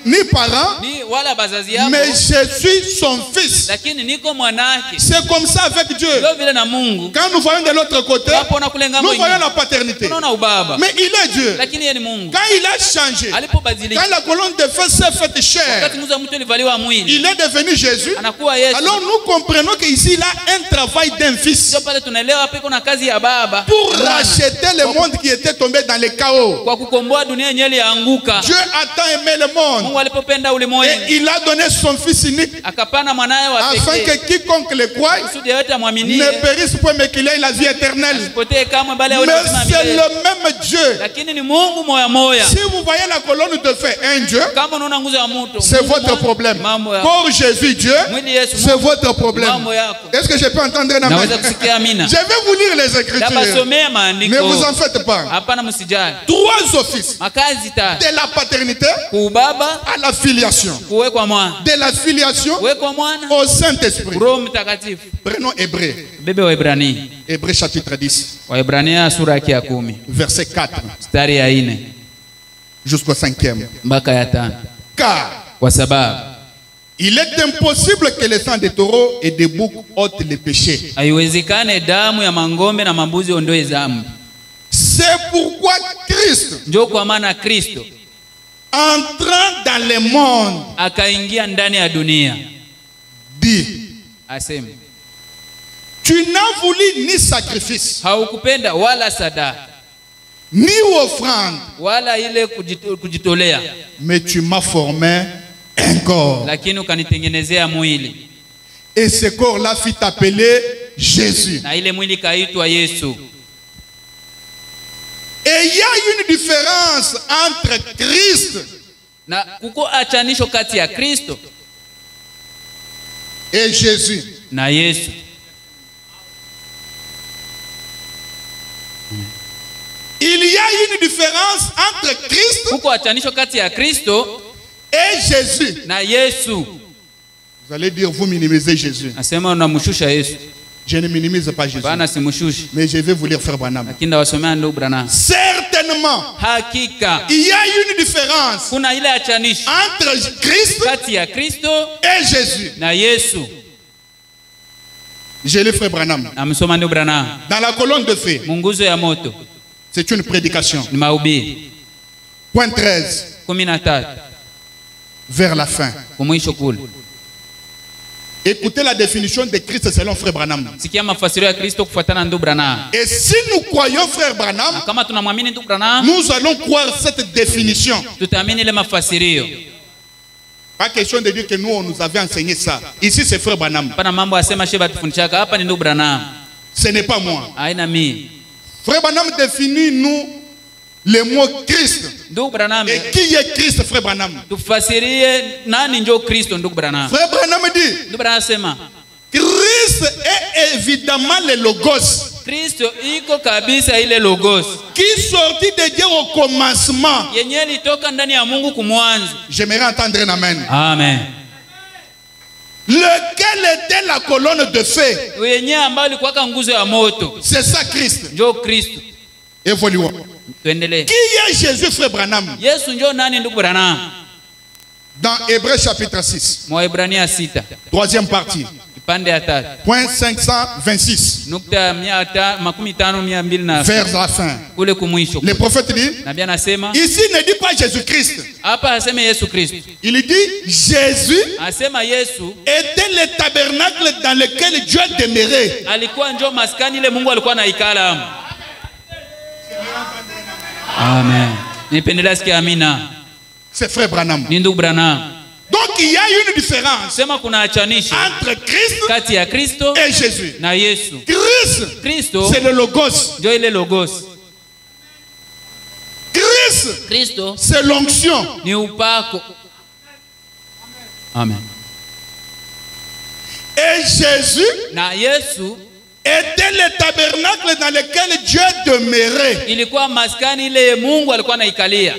ni parent, Ni wala bazazi yabo. mais je suis son fils. Lakini niko mwanake. C'est comme ça avec Dieu. Ndio vile na Mungu. Quand nous voyons de l'autre côté, Hapo na kule ngambo nous voyons ingine. la paternité. Tunaona ubaba. Mais il est Dieu. Lakini yeye ni Mungu. Quand il a changé, Alipobadilika. quand la colonne de feu s'est faite chair, Wakati nguzo ya mtu ilivaliwa mwili. il est devenu Jésus. Anakuwa Yesu. Alors nous comprenons qu'ici il a un travail d'un fils Ndio pale tunaelewa hapo kuna kazi ya baba. pour racheter le monde qui était tombé dans le chaos. Kwa kukomboa dunia yenyewe ilianguka. Dieu a tant aimé le monde Mungu alipopenda ulimwengu et il a donné son fils unique akapana mwanae wa afin pekee. que quiconque le croie Kusudi yote amwaminie. ne périsse point mais qu'il ait la vie éternelle. Asipotee kamwe bali awe Mais na uzima wa c'est milele. le même Dieu. Lakini ni Mungu moya moya. Si vous voyez la colonne de feu, un Dieu, Kama unaona nguzo ya moto. c'est Mungu votre moja, problème. Mambo ya Pour Jésus, Dieu, mwili Yesu. c'est votre problème. Mambo yako. Est-ce que je peux entendre un amen? Naweza kusikia amina. Je vais vous lire les Écritures. Dabasomea Ne maandiko. vous en faites pas. Hapana msijali. Trois offices. Makazi tatu. De la paternité Kubaba, à la filiation. kuwekwa mwana. De la filiation Kuwekwa mwana. au Saint-Esprit. Roho Mtakatifu. Prenons Hébreu. Bebe wa Ibrania. Hébreu chapitre 10, Waibrania sura yake ya 10 verset 4 mstari ya 4 jusqu'au 5e. mpaka ya 5. Car Kwa sababu il est impossible que le sang des taureaux et des boucs ôte les péchés. haiwezekane damu ya mangombe na mambuzi ondoe dhambi. C'est pourquoi Christ, Ndio kwa maana Kristo entrant dans le monde, akaingia ndani ya dunia. dit, Asema, tu n'as voulu ni sacrifice, haukupenda wala sadaka ni offrande, wala ile kujitolea, mais tu m'as formé un corps. lakini ukanitengenezea mwili. Et ce corps-là fit appeler Jésus. Na ile mwili kaitwa Yesu. Et il y a une différence entre Christ Na kuko achanisho kati ya Kristo et Jésus. na Yesu. Il y a une différence entre Christ Kuko achanisho kati ya Kristo et Jésus. na Yesu. Vous allez dire, vous minimisez Jésus. Nasema unamshusha Yesu. Je ne minimise pas Jésus. Bana simshushi. Mais je vais vous lire Frère Branham. Lakini wasomea ndugu Branham. Certainement, Hakika il y a une différence kuna ile achanisho entre Christ kati ya Kristo et Jésus. na Yesu. Je lis Frère Branham. Namsoma ndugu Branham. Dans la colonne de feu, Munguzo ya moto c'est une prédication. ni mahubiri. Point 13. 13 vers la fin. kumwisho kule. Écoutez la définition de Christ selon Frère Branham. Sikia mafasirio ya Kristo kufuatana na ndugu Branham. Et si nous croyons Frère Branham, Kama tunamwamini ndugu Branham, nous allons croire cette définition. tutaamini ile mafasirio. Pas question de dire que nous, on nous avait enseigné ça. Ici, c'est Frère Branham. Hapana mambo asema sheba tufundishaka hapa ni ndugu Branham. Ce n'est pas moi. Haina mimi. Frère Branham définit nous le mot Christ. Ndugu Branham, Et qui est Christ, Frère Branham? tufasirie nani njo Kristo ndugu Branham. Frère Branham dit, Ndugu Branham asema Christ est évidemment le Logos, Kristo iko kabisa ile logos. qui sortit de Dieu au commencement. Yenye litoka ndani ya Mungu kumwanzo. J'aimerais entendre un amen. Amen. Lequel était la colonne de feu? Yenye ambayo ilikuwa nguzo ya moto. C'est ça Christ. Njo Kristo. Évoluons. Tuendelee. Qui est Jésus, Frère Branham? Yesu njo nani ndugu Branham? Dans Hébreux chapitre 6, Waebrania 6, troisième partie, kipande ya 3. point 526, Nukta 552 vers la fin. kule kumwisho. Le prophète dit, Nabii anasema ici ne dit pas Jésus-Christ. hapa aseme Yesu Kristo. Il dit Jésus Asema Yesu était le tabernacle dans lequel Dieu demeurait. alikuwa njo maskani ile Mungu alikuwa anaikala. Amen. Nipendelea sikia amina. C'est Frère Branham. Ni ndugu Branham. Donc il y a une différence Sema kuna achanisho entre Christ kati ya Kristo et Jésus. na Yesu. Christ, Kristo c'est le Logos. njo ile logos. Christ, Kristo c'est l'onction. ni upako. Amen. Et Jésus Na Yesu était le tabernacle dans lequel Dieu demeurait. ilikuwa maskani ile Mungu alikuwa anaikalia.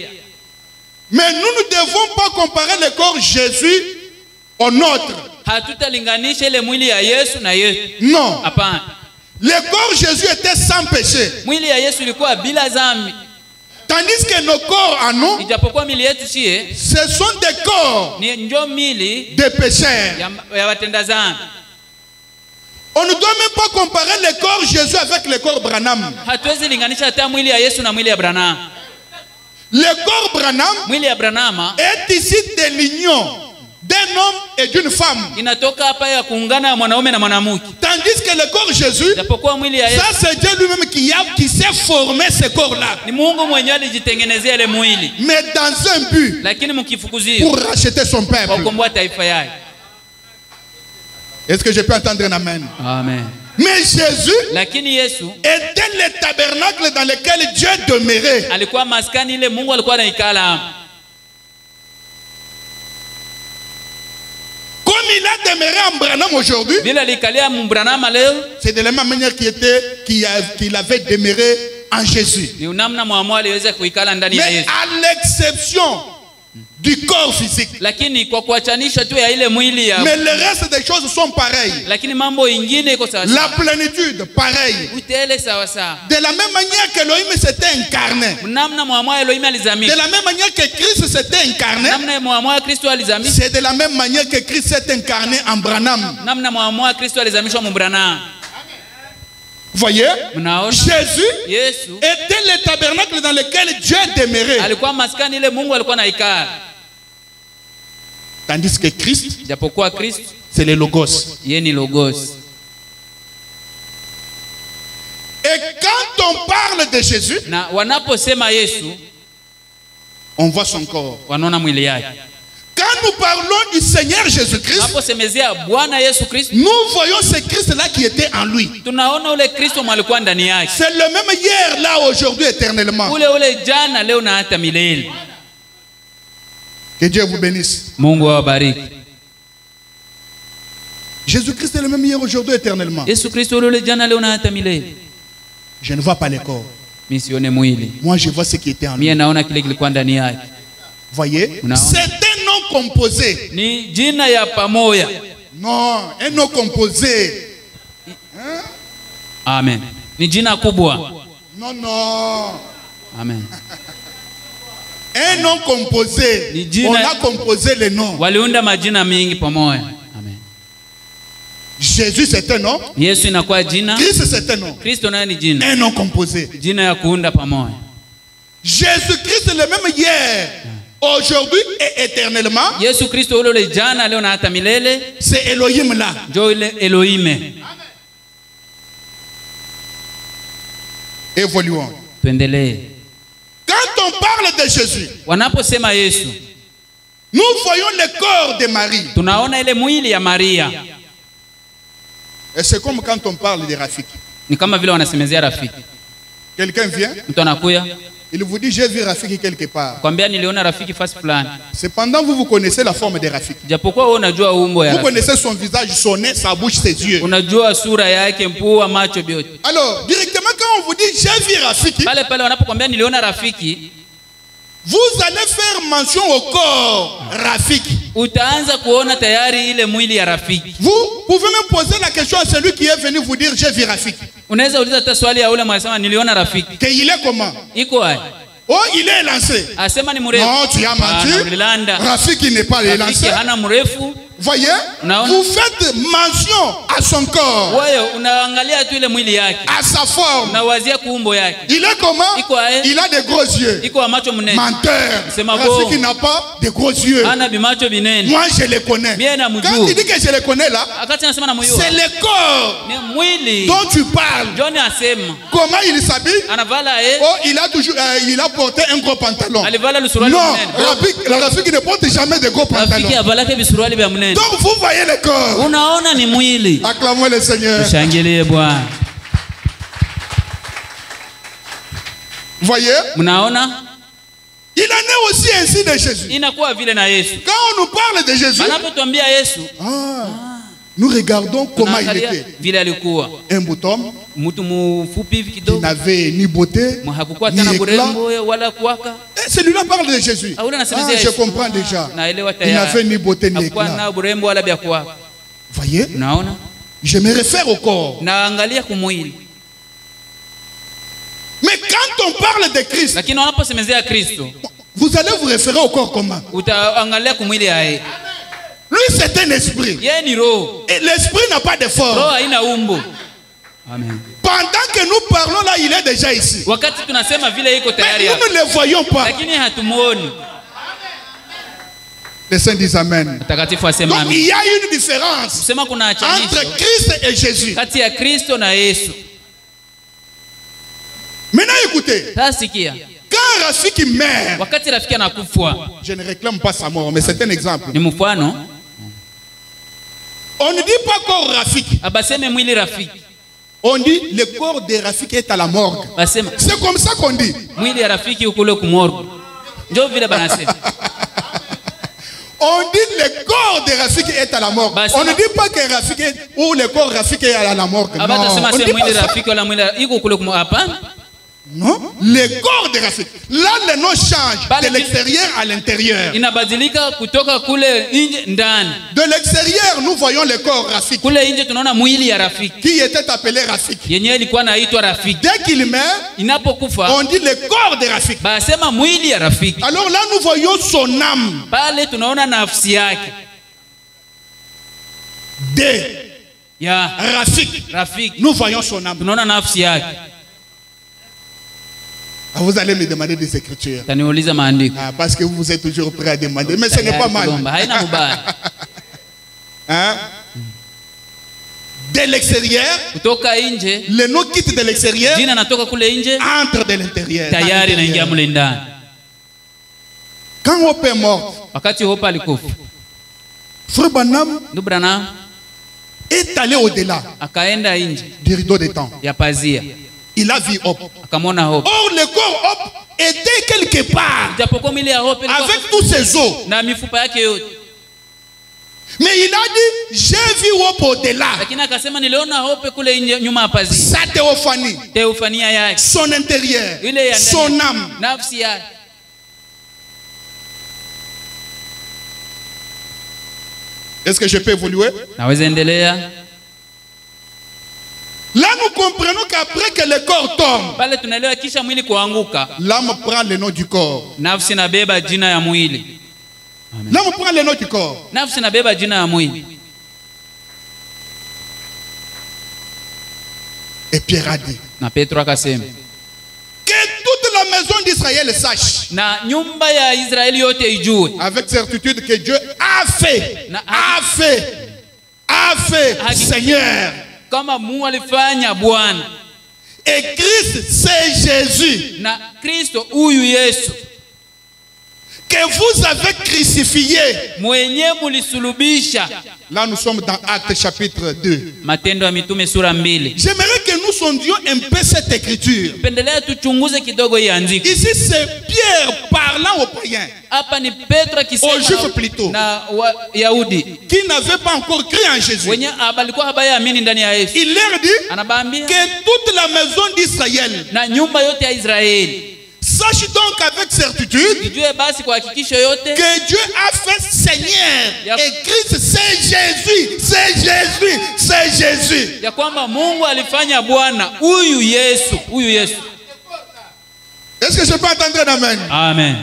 Mais nous ne devons pas comparer le corps Jésus au nôtre. Hatutalinganisha ile mwili ya Yesu na Yesu. Non. Hapana. Le corps Jésus était sans péché. Mwili ya Yesu ilikuwa bila dhambi. Tandis que nos corps à nous, Ijapokuwa mili yetu sie ce sont des corps ni njo mili de pécheurs. ya watenda dhambi. On ne doit même pas comparer le corps Jésus avec le corps Branham. Hatuwezi linganisha hata mwili ya Yesu na mwili ya Branham. Le corps Branham Mwili ya Branham est ici de l'union d'un homme et d'une femme. inatoka hapa ya kuungana ya mwanaume na mwanamke. Tandis que le corps Jésus, Japokuwa mwili ya Yesu ça c'est Dieu lui-même qui s'est formé ce corps-là. ni Mungu mwenyewe alijitengenezea ile mwili, Mais dans un but, lakini mkifukuzia pour racheter son kwa peuple. kukomboa taifa yake. Est-ce que je peux entendre un amen? Amen. Mais Jésus Lakini Yesu était le tabernacle dans lequel Dieu demeurait. alikuwa maskani ile Mungu alikuwa anaikala. Comme il a demeuré en Branham aujourd'hui, Bila likalia Branham leo c'est de la même manière qu'il avait demeuré en Jésus. ni namna mwamu aliweza kuikala ndani ya Mais Yesu. à l'exception du corps physique. Lakini kwa kuachanisha tu ya ile mwili ya Mais le reste des choses sont pareilles. lakini mambo ingine iko sawa. La plénitude, pareil. Utele sawa sawa. De la même manière que Elohim s'était incarné. Namna mwamu Elohim De alizamia. la même manière que Christ s'était incarné. Namna mwamu Kristo alizamia. C'est de la même manière que Christ s'est incarné en Branham. Namna mwamu Kristo alizamishwa mu Branham. Voyez, Mnaona? Jésus Yesu était le tabernacle dans lequel Dieu demeurait. alikuwa maskani ile Mungu alikuwa anaikala. Tandis que Christ, Japokuwa Kristo c'est le Logos. yeye ni logos. Et quand on parle de Jésus, Na wanaposema Yesu on voit son corps. wanaona mwili yake. Quand nous parlons du Seigneur Jésus-Christ, Wanaposemezea Bwana Yesu Kristo nous voyons ce Christ-là qui était en lui. tunaona ule Kristo mwalikuwa ndani yake. C'est le même hier, là, aujourd'hui, éternellement. Ule jana leo na hata milele. Que Dieu vous bénisse. Mungu awabariki. Jésus-Christ est le même hier, aujourd'hui, éternellement. Yesu Kristo ule jana leo na hata milele. Je ne vois pas les corps. Mimi sione mwili. Moi, je vois ce qui était en lui. Mimi naona kile kilikuwa ndani yake. Voyez, Non. c'est un nom composé. Ni jina ya pamoja. Non, un nom composé. Amen. Ni jina kubwa. Non, non. Amen. Un nom composé. Ni jina- On a composé les noms. Waliunda majina mingi pamoja. Amen. Jésus, c'est un nom. Yesu inakuwa jina. Christ, c'est un nom. Kristo naye ni jina. Un nom composé. Jina ya kuunda pamoja. Jésus-Christ est le même hier, aujourd'hui et éternellement. Yesu Kristo ule jana leo na hata milele. C'est Elohim là. Ndio ile Elohim. Évoluons. Tuendelee. Quand on parle de Jésus, wanaposema Yesu, nous voyons le corps de Marie. Tunaona ile mwili ya Maria. Et c'est comme quand on parle de Rafiki. Ni kama vile wanasemezea rafiki. Quelqu'un vient, mtu anakuya, il vous dit j'ai vu Rafiki quelque part. Kwambia niliona rafiki fasi fulani. Cependant vous connaissez la forme de Rafiki. Japokuwa wewe unajua umbo ya Vous rafiki. connaissez son visage, son nez, sa bouche, ses yeux. Unajua sura yake, mpua, macho vyote. Alors, directement quand on vous dit j'ai vu Rafiki, pale pale wanapokuambia niliona rafiki, vous allez faire mention au corps Rafiki. Utaanza kuona tayari ile mwili ya rafiki. Vous pouvez même poser la question à celui qui est venu vous dire j'ai vu Rafiki. Unaweza uliza hata swali ya ule mwasema niliona rafiki. Que il est comment? Iko hai. Oh, il est lancé. Asema ni mrefu. Non, tu as menti. Rafiki n'est pas lancé. Rafiki hana mrefu. Voyez, vous faites mention à son corps, à sa forme. Il est comment? Il a des gros yeux. Menteur. Rafiki n'a pas de gros yeux. Moi je les connais. Quand tu dis que je les connais là, c'est le corps dont tu parles. Comment il s'habille? Oh, il a porté un gros pantalon. Non, Rafiki ne porte jamais de gros pantalons. Donc vous voyez le corps. Unaona ni mwili. Acclamons le Seigneur. Tushangilie Bwana. Voyez? Mnaona? Il en est aussi ainsi de Jésus. Inakuwa vile na Yesu. Quand on nous parle de Jésus, anapotuambia Yesu, nous regardons comment il était. Vile alikuwa. Un bouton. Mtu mfupi hivi kidogo. Il n'avait ni beauté, ni éclat. Celui-là parle de Jésus. Je comprends déjà. Il n'avait ni beauté ni éclat. Voyez? Je me réfère au corps. Mais quand on parle de Christ, vous allez vous référer au corps comment? Lui c'est un esprit. Et l'esprit n'a pas de forme. Amen. Pendant que nous parlons là, il est déjà ici. Mais nous ne le voyons pas. Les saints disent Amen. Donc il y a une différence entre Christ et Jésus. Maintenant écoutez. Quand Rafiki meurt, je ne réclame pas sa mort, mais c'est un exemple. On ne dit pas corps Rafiki. On dit le corps de Rafiki est à la morgue. C'est comme ça qu'on dit. On dit le corps de Rafiki est à la morgue. On ne dit pas que Rafiki ou le corps Rafiki est à la morgue. Non, on dit pas ça. Non, le corps de Rafiki. Là, le nom change de l'extérieur à l'intérieur. De l'extérieur, nous voyons le corps Rafiki qui était appelé Rafiki. Dès qu'il meurt, on dit le corps de Rafiki. Alors là, nous voyons son âme. De Rafiki. Nous voyons son âme. Vous allez me demander des écritures. Parce que vous êtes toujours prêt à demander. Mais ce n'est pas mal. Hein? De l'extérieur, le nom quitte de l'extérieur, entre de l'intérieur. Quand Hope est mort, Frère Branham est allé au-delà du rideau des temps. Il a vu Hope. Or, le corps Hope était quelque part avec tous ses os. Mais il a dit, j'ai vu Hope au-delà. Sa théophanie, son intérieur, son âme. Est-ce que je peux évoluer? Là, nous comprenons qu'après que le corps tombe, l'âme prend le nom du corps. L'âme prend le nom du corps. Et Pierre a dit que toute la maison d'Israël sache na nyumba ya Israeli yote ijue avec certitude que Dieu a fait Seigneur. kama Mungu alifanya Bwana. Et Christ c'est Jésus. Na Kristo huyu Yesu que vous avez crucifié. mwenye mulisulubisha. Là nous sommes dans Actes chapitre 2. Matendo ya Mitume sura 2. J'aimerais que nous sondions un peu cette écriture. Pendelea tuchunguze kidogo hii andiko. Ici c'est Pierre parlant aux païens. Hapa ni Petro akisema aux Juifs plutôt. Na Wayahudi qui n'avaient pas encore cru en Jésus. wenye balikuwa habayaamini ndani ya Yesu. Il leur dit Anabaambia que toute la maison d'Israël na nyumba yote ya Israeli sache donc avec certitude ijue basi kwa hakikisho yote que Dieu a fait Seigneur et Christ c'est Jésus. Ya kwamba Mungu alifanya Bwana huyu Yesu. Est-ce que je peux entendre un amen? Amen.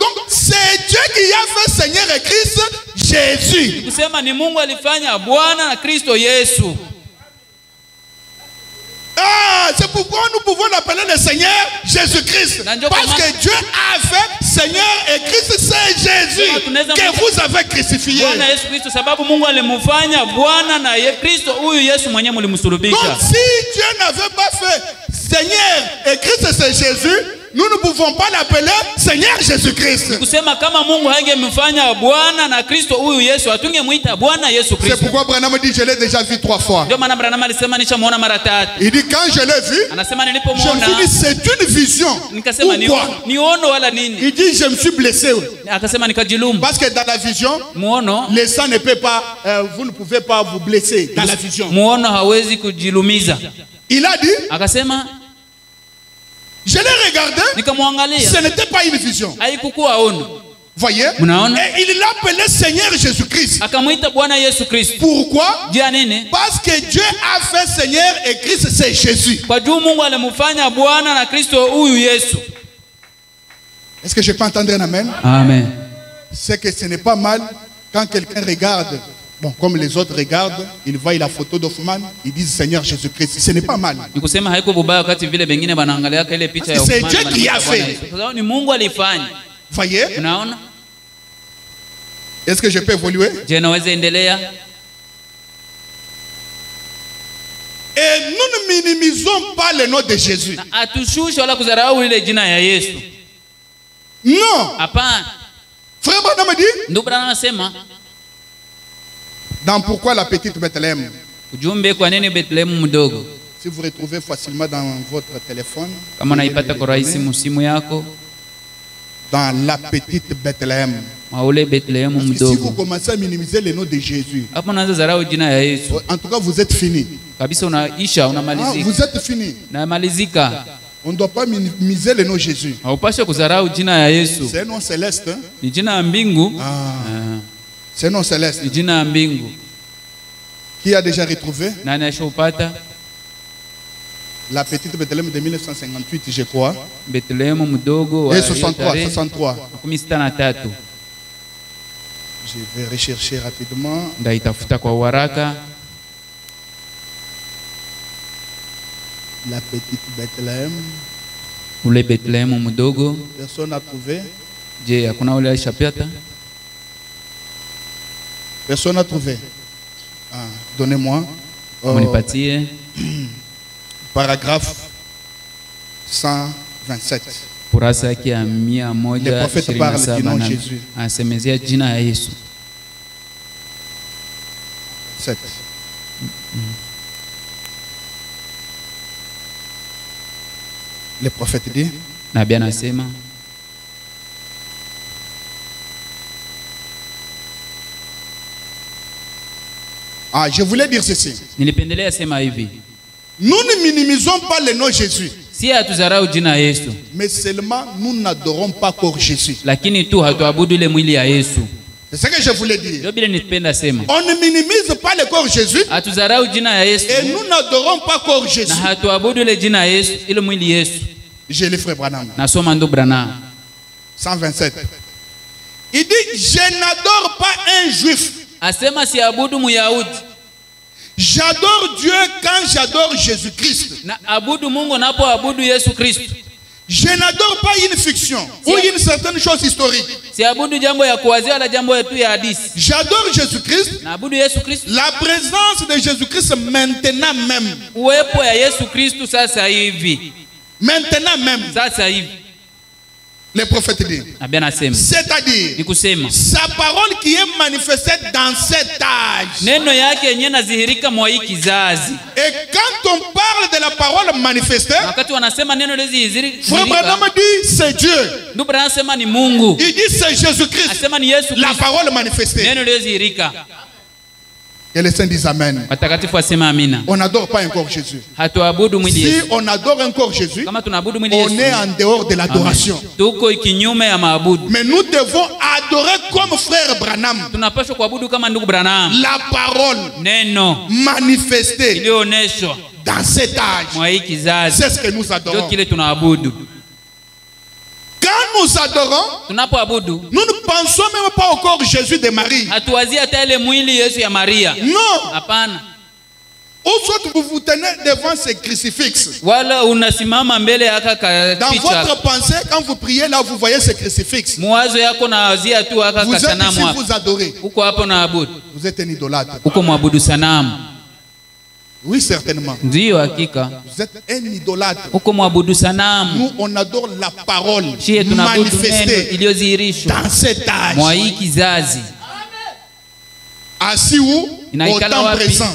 Donc c'est Dieu qui a fait Seigneur et Christ Jésus. Kusema ni Mungu alifanya Bwana na Kristo Yesu. Ah, c'est pourquoi nous pouvons l'appeler le Seigneur Jésus-Christ. Parce que Dieu a fait Seigneur et Christ c'est Jésus que vous avez crucifié. Bwana Yesu Kristo sababu Mungu alimufanya Bwana na Kristo huyu Yesu mwenyewe mlimsulubisha. Donc si Dieu n'avait pas fait Seigneur et Christ c'est Jésus, nous ne pouvons pas l'appeler Seigneur Jésus-Christ. Kusema kama Mungu hangemfanya Bwana na Kristo huyu Yesu hatungemuita Bwana Yesu Kristo. C'est pourquoi Branham dit je l'ai déjà vu 3 fois. Ndio maana Branham alisema nishamuona mara 3. Il dit quand je l'ai vu, anasema nilipomuona je me suis dit c'est une vision. Nikasema ni ono wala nini? Il dit je me suis blessé. Akasema nikajiluma. Parce que dans la vision, muono le sang ne peut pas vous ne pouvez pas vous blesser dans la vision. Muono hawezi kujilumiza. Il a dit akasema je l'ai regardé. Ce n'était pas une vision. Voyez? Et il l'appelait Seigneur Jésus-Christ. Pourquoi? Parce que Dieu a fait Seigneur et Christ c'est Jésus. Est-ce que je peux entendre un amen? Amen. C'est que ce n'est pas mal quand quelqu'un regarde. Bon, comme les autres regardent, ils voient la photo d'Hoffman, ils disent Seigneur Jésus-Christ. Ce n'est pas mal. C'est Dieu qui a fait. Voyez? Est-ce que je peux évoluer? Et nous ne minimisons pas le nom de Jésus. Non. Frère Branham dit dans Pourquoi la petite Bethléem? Si vous retrouvez facilement dans votre téléphone, dans la petite Bethléem, si vous commencez à minimiser le nom de Jésus, en tout cas vous êtes fini. Vous êtes fini. On ne doit pas minimiser le nom de Jésus. C'est un nom céleste. C'est un nom céleste. Qui a déjà retrouvé? La petite Bethléem de 1958, je crois. Et 63. Je vais rechercher rapidement. La petite Bethléem. Personne n'a trouvé. Personne n'a trouvé. Ah, donnez-moi. Paragraphe 127. Le prophète parle du nom de Jésus. 7. Le prophète dit ah, je voulais dire ceci. Nous ne minimisons pas le nom de Jésus. Mais seulement nous n'adorons pas corps Jésus. C'est ce que je voulais dire. On ne minimise pas le corps Jésus. Et nous n'adorons pas corps Jésus. J'ai le frère Branham. 127. Il dit je n'adore pas un juif. J'adore Dieu quand j'adore Jésus-Christ. Je n'adore pas une fiction ou une certaine chose historique. Siabudu jambo ya kuwazia wala jambo tu ya hadithi. J'adore Jésus-Christ. Naabudu Yesu Kristo. La présence de Jésus-Christ maintenant même. Uwepo ya Yesu Kristo sasa hivi. Maintenant même. Sasa hivi. Le prophète dit. C'est-à-dire sa parole qui est manifestée dans cet âge. Neno yake yenyewe nazihirika mwa hiki kizazi. Et quand on parle de la parole manifestée, wakati wanasema neno lizihirika, Frère Branham dit c'est Dieu. Ndugu Branham anasema ni Mungu. Il dit c'est Jésus-Christ. Asema ni Yesu Kristo. La parole manifestée. Neno lizihirika. Et les saints disent Amen. On n'adore pas encore Jésus. Si on adore encore Jésus, on est en dehors de l'adoration. Mais nous devons adorer comme frère Branham. La parole manifestée dans cet âge. C'est ce que nous adorons. Quand nous adorons, nous ne pensons même pas encore Jésus de Marie. Non. Ou soit vous vous tenez devant ces crucifixes. Dans votre pensée, quand vous priez là, vous voyez ces crucifixes. Vous êtes ici, vous adorez. Vous êtes un idolâtre. Oui, certainement. Vous êtes un idolâtre. Nous, on adore la parole manifestée dans cet âge. Assis où? Au temps présent.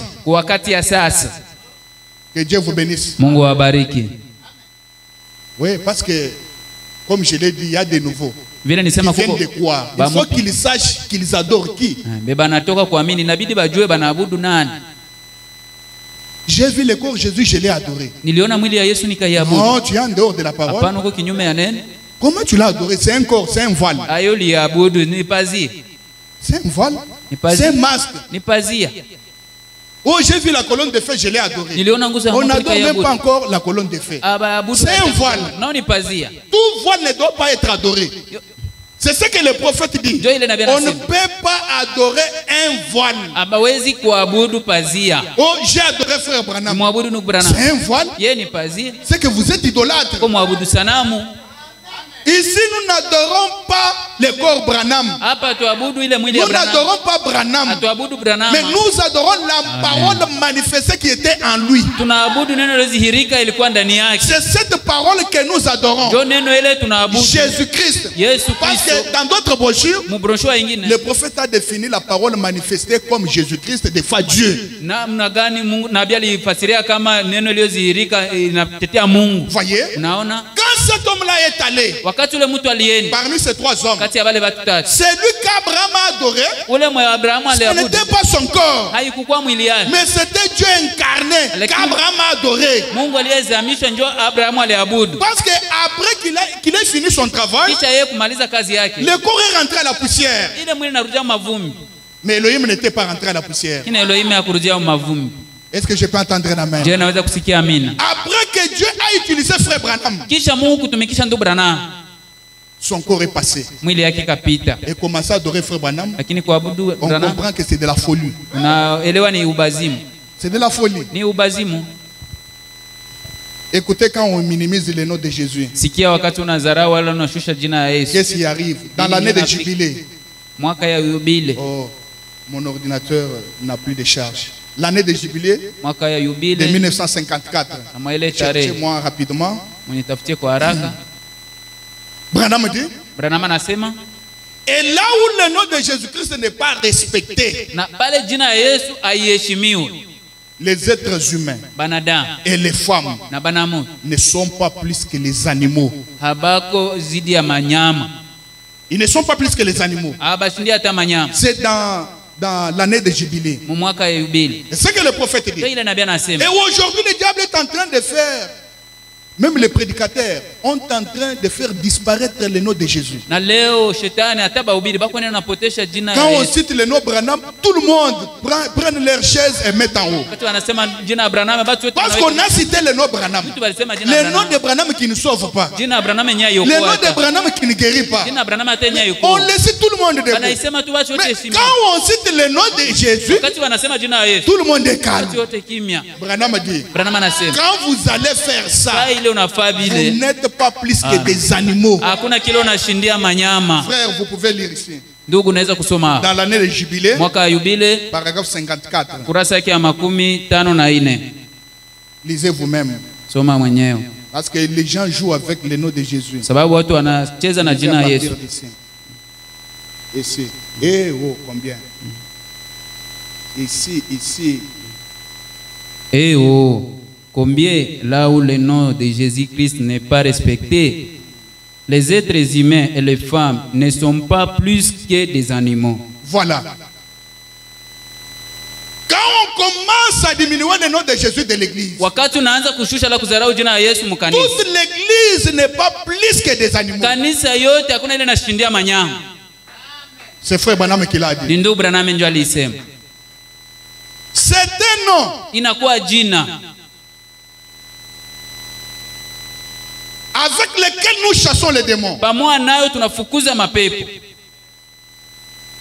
Que Dieu vous bénisse. Oui, parce que, comme je l'ai dit, il y a des nouveaux. Ils viennent de croire. Il faut qu'ils sachent qu'ils adorent qui. J'ai vu le corps de Jésus, je l'ai adoré. Non, tu es en dehors de la parole. Comment tu l'as adoré? C'est un corps, c'est un voile. C'est un voile. C'est un masque. Oh, j'ai vu la colonne de feu, je l'ai adoré. On n'adore même pas encore la colonne de feu. C'est un voile. Tout voile ne doit pas être adoré. C'est ce que le prophète dit. On ne peut pas adorer un voile. Oh, j'ai adoré frère Branham. C'est un voile. C'est que vous êtes idolâtre. Ici, nous n'adorons pas le corps Branham. Nous n'adorons pas Branham. Mais nous adorons la parole manifestée qui était en lui. C'est cette parole que nous adorons. Jésus-Christ. Parce que dans d'autres brochures, le prophète a défini la parole manifestée comme Jésus-Christ, des fois Dieu. Voyez? Quand cet homme-là est allé parmi ces trois hommes, c'est lui qu'Abraham a adoré. Ce n'était pas son corps, mais c'était Dieu incarné qu'Abraham a adoré. Parce qu'après qu'il ait fini son travail, le corps est rentré à la poussière. Mais Elohim n'était pas rentré à la poussière. Est-ce que je peux entendre un amen? Après que Dieu a utilisé frère Branham, son corps est passé. Et commencer à adorer frère Branham, on comprend que c'est de la folie. C'est de la folie. Écoutez, quand on minimise le nom de Jésus, qu'est-ce qui arrive? Dans l'année de jubilé, oh, mon ordinateur n'a plus de charge. L'année de jubilé de 1954. Cherchez-moi rapidement. Branham dit. Et là où le nom de Jésus-Christ n'est pas respecté, les êtres humains et les femmes ne sont pas plus que les animaux. Ils ne sont pas plus que les animaux. C'est dans l'année de jubilé. C'est ce que le prophète dit. Et aujourd'hui, le diable est en train de faire, même les prédicateurs ont en train de faire disparaître le nom de Jésus. Quand on cite le nom Branham, tout le monde prend leur chaise et met en haut. Parce qu'on a cité le nom Branham. Le nom de Branham qui ne sauve pas. Le nom de Branham qui ne guérit pas. On le cite tout le monde debout. Wanaisema tu watu wote Mais simama. quand on cite le nom de Jésus, Wakati wanasema jina la Yesu, tout le monde est calme. watu wote kimya. Branham dit, Branham anasema, quand vous allez faire ça, saa ile unafaa vous vile, n'êtes pas plus que des animaux. hakuna kile unashindia manyama. Frère, vous pouvez lire ici. Ndugu, unaweza kusoma Dans l'année de jubilé, mwaka wa yubile, paragraphe 54. kurasa yake ya 54. Lisez vous-même. Soma mwenyewe. Parce que les gens jouent avec le nom de Jésus. Sababu watu wanacheza na jina la Yesu. Ici. Et oh, combien? Ici. Eh oh, combien là où le nom de Jésus-Christ n'est pas respecté, les êtres humains et les femmes ne sont pas plus que des animaux. Voilà. Quand on commence à diminuer le nom de Jésus de l'église, Wakati unaanza kushusha la kudharau jina la Yesu mkanisa, toute l'église n'est pas plus que des animaux. kanisa yote hakuna ile inashindia manyama. C'est frère Branham qui l'a dit. Ni ndugu Branham ndio alisema. C'est un nom. Inakuwa jina avec lequel nous chassons les démons. pamoja nayo tunafukuza mapepo.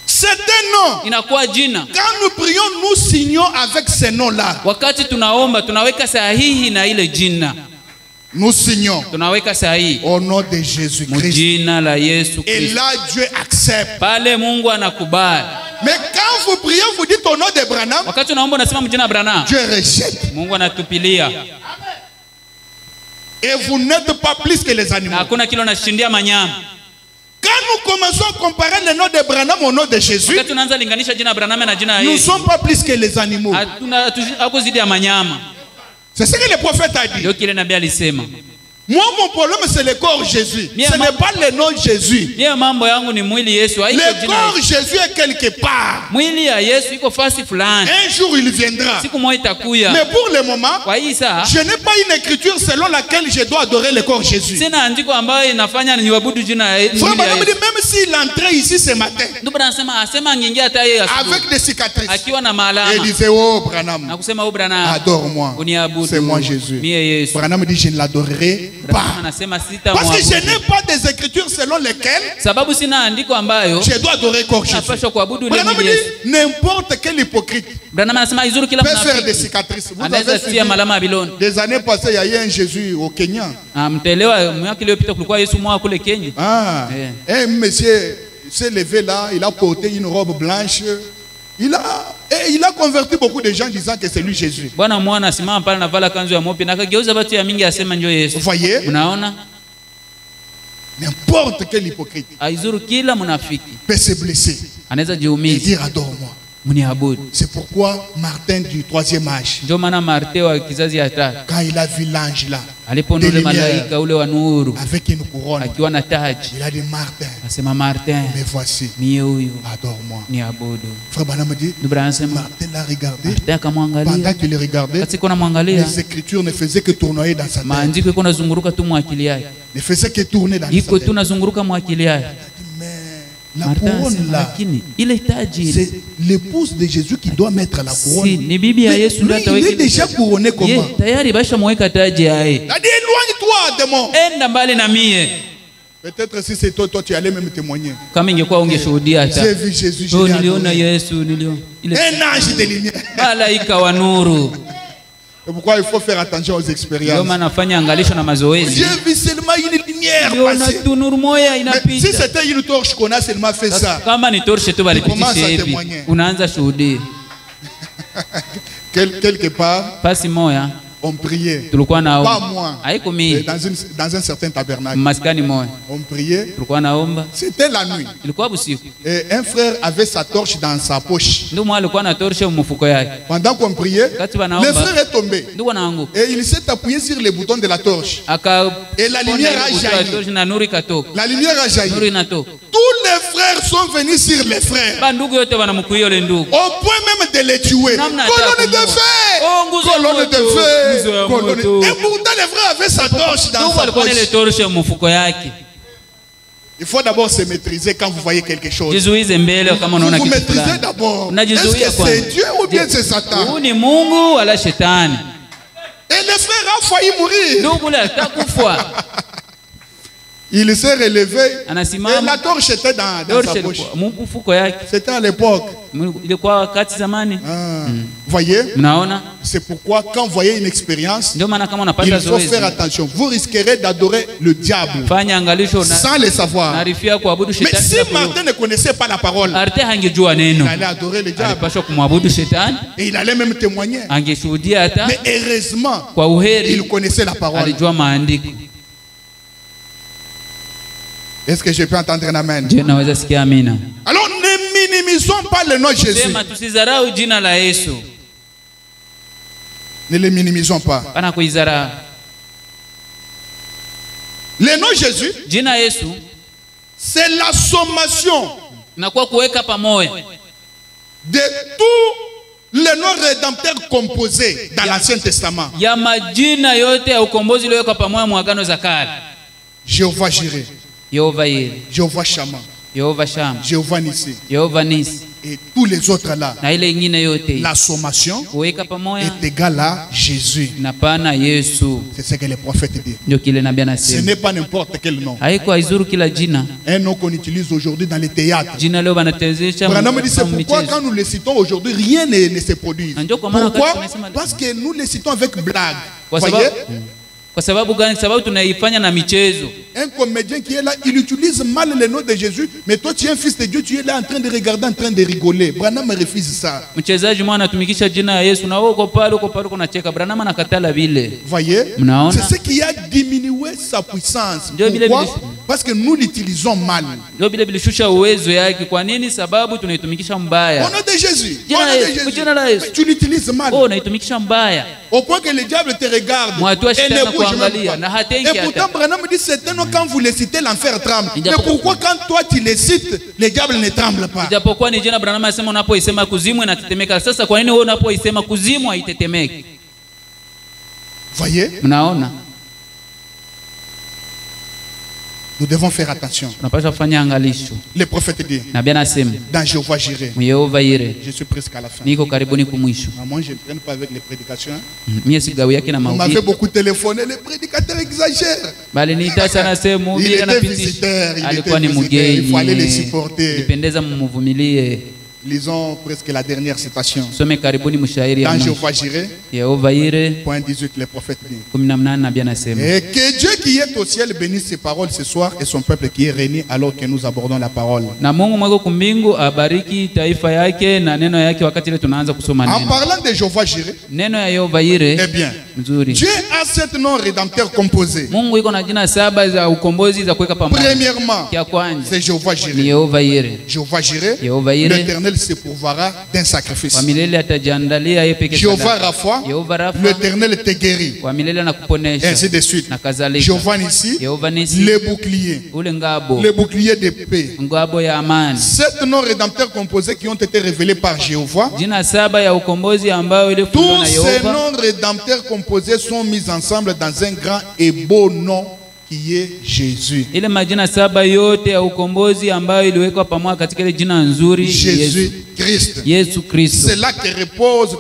C'est un nom. Inakuwa jina. Quand nous prions, nous signons avec ce nom-là. Wakati tunaomba tunaweka sahihi na ile jina. Nous signons Tunaweka sahihi au nom de Jésus-Christ. jina la Yesu Et Kristo. là, Dieu accepte. Pale Mungu anakubali. Mais quand vous priez, vous dites au nom de Branham, Wakati unaomba unasema mjina Branham, Dieu rejette. Mungu anatupilia. Et vous n'êtes pas plus que les Na animaux. hakuna kile unashindia manyama. Quand nous commençons à comparer le nom de Branham au nom de Jésus, Wakati unaanza linganisha jina Branham na jina la nous ne Yesu, sommes pas plus que les animaux. hakuzidi ya manyama. C'est ce que le prophète a dit. Ndio kile nabii alisema. Moi, mon problème, c'est le corps Jésus. Ce n'est pas le nom Jésus. Niye mambo yangu ni mwili Yesu, haiko Le jina. corps Jésus est quelque part. Mwili ya Yesu iko fasi fulani. Un jour, il viendra. Siku moja itakuya. Mais pour le moment, Kwa hii saa, je n'ai pas une écriture selon laquelle je dois adorer le corps Jésus. sina andiko ambayo inafanya niwabudu jina ya Frère mwili ya Branham dit, Yesu. même s'il entrait ici ce matin, Ndugu anasema asema angeingia hata yeye asubuhi avec des cicatrices, akiwa na et il maalama disait, oh Branham, na kusema Branham, adore-moi. uniabudu. C'est moi Jésus. Mie Yesu. Branham dit, je ne l'adorerai Branham pas. anasema Parce que je sitamwabudu. n'ai pas des écritures selon lesquelles Sababu sina andiko ambayo je dois adorer le corps Jésus. napaswa kuabudu ile Branham mwili Yesu. dit, n'importe quel hypocrite Branham anasema izuru kila peut faire des mnafiki cicatrices. Vous anaweza avez tia suivi malama ya biloni. des années passées, il y a eu un Jésus au Kenya. Mtaelewa mwaka iliyopita kulikuwa Yesu mwa kule Kenya. Ah, un monsieur s'est levé là, il a porté une robe blanche. Il a converti beaucoup de gens disant que c'est lui Jésus. Bwana mwana asimama pale na vala kanzu ya mopi na akageuza watu ya mingi asema njoo Yesu. Vous voyez? Unaona? N'importe quel hypocrite Aizuru kila mnafiki peut se blesser anaweza et jiumiza dire adore-moi. mniabudu. C'est pourquoi Martin du 3e âge, Ndio maana Marte wa kizazi ya tatu quand il a vu l'ange là, alipoona ule Des lumières. malaika ule wa nuru avec une couronne, akiwa na taji, il a dit Martin, asema Martin, me voici, mie huyu adore-moi. niabudu. Frère Branham dit, Ndio anasema Martin l'a regardé. Martin akamwangalia, Pendant qu'il le regardait, wakati kuna mwangalia les écritures ne faisaient que tournoyer dans sa tête. maandiko iko nazunguruka tu mwakili yake, Ne faisaient que tourner dans sa iko tête. tu nazunguruka mwakili yake. Mais la Martin couronne asema là, lakini ile taji ile c'est l'épouse de Jésus qui doit mettre la si couronne. ni bibi ya Mais Yesu ndio lui, il ataweka est ile déjà taji. couronné comment? Ye, tayari basha mweka taji yae. Il a dit éloigne-toi, démon. Enda mbali na mie. Peut-être si c'est toi, tu allais même témoigner. Kama ingekuwa ungeshuhudia hata. J'ai vu Jésus, je Oh, l'ai niliona adoré. Yesu, niliona ile Un ange de lumière. malaika wa nuru. C'est pourquoi il faut faire attention aux Ndio expériences. maana nafanya angalisho na mazoezi. J'ai vu seulement une lumière Niliona passer. tu nuru moya Mais si inapita. c'était une torche qu'on a seulement fait ça, Kama ni torshe tu Commence balipitisha à hivi. témoigner. Unaanza shuhudia. quelque part, Pasi moya on priait. tulikuwa Pas naomba. moi. Haiko mimi. Dans un certain tabernacle. Maskani moya. On priait. Tulikuwa naomba. C'était la nuit. Ilikuwa busiku. Et un frère avait sa torche dans sa poche. Ndio mwa alikuwa na torshe mfuko yake. Pendant qu'on priait, Wakati le wanaomba. frère est tombé. Ndio wanaanguka. Et il s'est appuyé sur les boutons de la torche. Et la lumière a jailli. Na nuru ikatoka. La lumière a Nuru jailli. inatoka. Tous les frères sont venus sur les frères. Ba ndugu yote wanamkuia yule ndugu. Au point même de les tuer. Namna Colonne de ataka feu. Oh, nguzo ya Colonne de moto. Nguzo ya feu. Colonne- moto. Et pourtant les frères avaient sa torche dans Ndugu sa alikuwa na ile poche. torshe mfuko yake. Il faut d'abord se maîtriser quand vous voyez quelque chose. Jizuize mbele kama Vous unaona vous kitu maîtrisez fulani. d'abord. Est-ce Unajizuia que kwanza. c'est Dieu ou bien c'est Satan? Huu ni Mungu wala shetani. Et les frères ont failli mourir. Ndugu yule atakufa. Il s'est relevé et anasimama la torche était dans sa poche. mfuko yake. C'était à l'époque. Ilikuwa wakati zamani. Voyez? Mnaona? C'est pourquoi quand vous voyez une expérience, Ndio maana kama unapata il faut zoezi, faire attention. Vous risquerez d'adorer le diable fanya angalisho sans le savoir. narifia kuabudu Mais shetani. si Martin ne connaissait pas la parole, Arte hangejua neno, il allait adorer le diable alipaswa kumwabudu shetani, et il allait même témoigner. angeshuhudia hata. Mais heureusement, Kwa uheri il connaissait la parole. alijua maandiko. Est-ce que je peux entendre un amen? Je naweza sikia amina. Alors ne minimisons pas le nom de Jésus. Sema tusizarau jina la Yesu. Ne le minimisons pas. Pana kuizarau. Le nom de Jésus, Jina Yesu c'est la sommation nakuwa kuweka pamoja de tous les noms rédempteurs composés dans l'Ancien Testament. ya majina yote ya ukombozi iliyowekwa pamoja mu agano za kale. Jéhovah Jireh, Yehova Yire, Jéhovah Shammah, Yehova Shama, Jéhovah Nissi Yehova Nisi et tous les autres là. na ile ingine yote. La sommation Kuweka pamoja est égale à Jésus. na pana Yesu. C'est ce que les prophètes disent. Ndio kile nabii Ce anasema. n'est pas n'importe quel nom. Haiko haizuru kila jina. Un nom qu'on utilise aujourd'hui dans les théâtres. Jina leo banatezesha Branham dit c'est mu pourquoi michezo. quand nous le citons aujourd'hui, rien ne se produit. Ndio kwa maana wakati Pourquoi? tunasema- Parce que nous les citons avec blague. Kwa Voyez? sababu kwa sababu gani? Sababu tunaifanya na michezo. Un comédien qui est là, il utilise mal le nom de Jésus, mais toi tu es un fils de Dieu, tu es là en train de regarder, en train de rigoler. Branham refuse ça. Mchezaji mwana anatumikisha jina ya Yesu na wewe uko pale unacheka. Branham anakatala vile. Voyez? Mnaona? C'est ce qui a diminué sa puissance. Ndio vile Pourquoi? vile- Parce que nous l'utilisons mal. Ndio vile vilishusha uwezo yake. Kwa nini? Sababu tunaitumikisha Au mbaya. nom de Jésus. Jina Au nom la de Yesu, Jésus. jina la Yesu. Mais tu l'utilises mal. Oh, unaitumikisha mbaya. Au point que le diable te regarde Mwatu wa et shetani ne bouge kuangalia, même na pas. hatenki Et pourtant, hata. Branham dit c'est un nom quand vous les citez, l'enfer tremble. Mais Ijapo- pourquoi quand toi tu les cites, le diable ne tremble pas? Ijapokuwa ni jina Branham anasema unapoisema kuzimu inatetemeka. Sasa kwa nini wewe unapoisema kuzimu haitetemeki? Voyez? Mnaona? Nous devons faire attention. Tunapaswa kufanya angalisho. Le prophète dit Nabii anasema dans Jéhovah Jireh, Yehova Yire, je suis presque à la fin. niko karibuni kumwisho. Moi, je ne traîne pas avec les prédications. Mie sigawi yake na On m'avait mahubiri. beaucoup téléphoné, les prédicateurs exagèrent. Bali niita sana sehemu Il mhubiri était anapitisha. visiteur, il Alikuwa ni était visiteur, il faut aller les mgeni. supporter. Nipendeza mumuvumilie. Lisons presque la dernière citation. Some karibuni mshairi ya Dans mwisho. Jéhovah Jireh, Yehova Yire point 18, le prophète dit 18 nabii anasema. et que Dieu qui est au ciel bénisse ses paroles ce soir et son peuple qui est réuni alors que nous abordons la parole. Na Mungu mweko kumbingu abariki taifa yake na neno yake wakati ile tunaanza kusoma En neno. parlant de Jéhovah Jireh, Neno ya Yehova Yire eh bien, mzuri. Dieu a sept noms rédempteurs composés. Mungu iko na jina 7 za ukombozi za kuweka pamoja. Premièrement, Kia kwanza c'est Jéhovah ni Jireh. Yehova Yire. Jéhovah Jireh, Yehova Yire. l'Éternel se pourvoira d'un sacrifice. Kwa milele atajiandalia yeye pekee. Jéhovah Rapha, Yehova Rafa. l'Éternel te guérit. Kwa milele anakuponesha. Ainsi de suite. Na kadhalika. Jéhovah Nissi, Yehova Nisi. le bouclier. Ule ngabo. Le bouclier de paix. Ngabo ya amani. Sept noms rédempteurs composés qui ont été révélés par Jéhovah. Jina 7 ya ukombozi ambayo ilifunzwa Tous na ces Yehova. noms rédempteurs composés sont mis ensemble dans un grand et beau nom qui est Jésus. Ile majina 7 yote ya ukombozi ambayo iliwekwa pamoja katika ile jina nzuri Jésus Christ. Yesu Kristo. C'est là que repose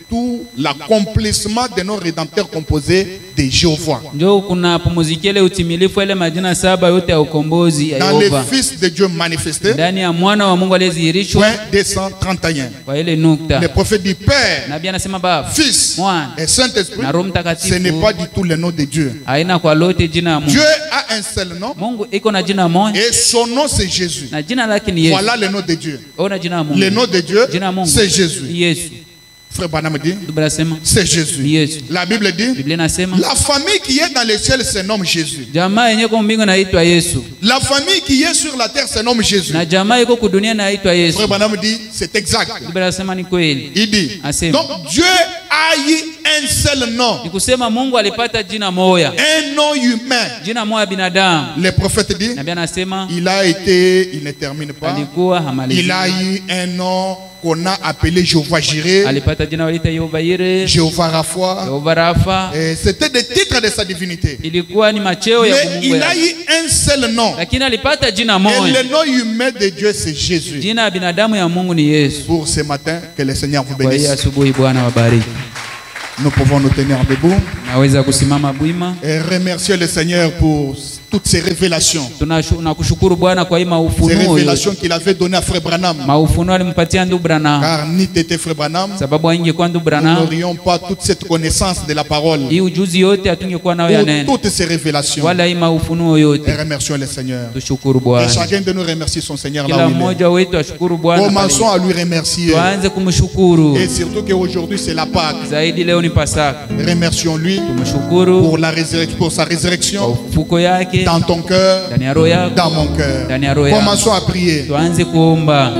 tout l'accomplissement des noms rédempteurs composés de Jéhovah. Ndio kuna pumzikia ile utimilifu ile majina 7 yote ya ukombozi ya Dans le Yehova. Fils de Dieu manifesté, Ndani ya mwana wa Mungu aliyedhihirishwa point 231. kwa ile nukta. Le prophète dit Père, Nabii anasema Baba, Fils Mwana et Saint-Esprit. na Roho Ce Mtakatifu. n'est pas du tout le nom de Dieu. Haina kwa lote jina ya Mungu. Dieu a un seul nom Mungu iko na jina moja et son nom c'est Jésus. na jina lake ni Yesu. Voilà le nom de Dieu. Ona jina la Mungu. Le nom de Dieu, Jina la Mungu c'est Jésus. ni Yesu. Frère Branham dit, Biblia inasema c'est ni Jésus. Yesu. La Bible dit, Biblia inasema la famille qui est dans le ciel se nomme Jésus. jamaa yenye kwa mbingu inaitwa Yesu. La famille qui est sur la terre se nomme Jésus. Na jamaa iko kudunia inaitwa Yesu. Frère Branham dit, c'est exact. Biblia inasema ni kweli. Il dit, Asema. donc Dieu a eu un seul nom, Ni kusema Mungu alipata jina moja. un nom humain. Jina moja binadamu. Le prophète dit, Nabii anasema il a été, il ne termine pas, alikuwa il hamalizi. a eu un nom qu'on a appelé Jéhovah Jireh, Alipata jina walita Yehova Yire, Jéhovah Rapha. Yehova Rafa. C'était des titres de sa divinité. Ilikuwa ni macheo ya Mais Mungu il a yake. eu un seul nom. Lakini alipata jina Et moja. le nom humain de Dieu, c'est Jésus. Jina ya binadamu ya Mungu ni Yesu. Pour ce matin, que le Seigneur vous Kwa hiyo bénisse. asubuhi Bwana wabariki. Nous pouvons nous tenir debout. Naweza kusimama bwima. Et remercier le Seigneur pour toutes ces révélations. Tunakushukuru Bwana kwa hii Ces maufunuo. révélations qu'il avait données à Frère Branham. Maufunuo alimpatia ndugu Branham. Car ni t'étais Frère Branham, Sababu ingekuwa ndugu nous Branham, n'aurions pas toute cette connaissance de la parole. hii ujuzi yote hatungekuwa nayo ya Pour neno. toutes ces révélations. Wala hii maufunuo Et yote. remercions le Seigneur. Tushukuru Et Bwana. chacun de nous remercie son Seigneur là Kila où il est. mmoja wetu ashukuru Bwana. Commençons à lui remercier. Tuanze kumshukuru. Et surtout qu'aujourd'hui c'est la Pâque. Zaidi leo ni Pasaka. Remercions-lui Tumshukuru pour sa résurrection fuko yake dans ton cœur, ndani ya roho yako, dans mon cœur. ndani ya roho yako. Commençons à prier. Tuanze kuomba.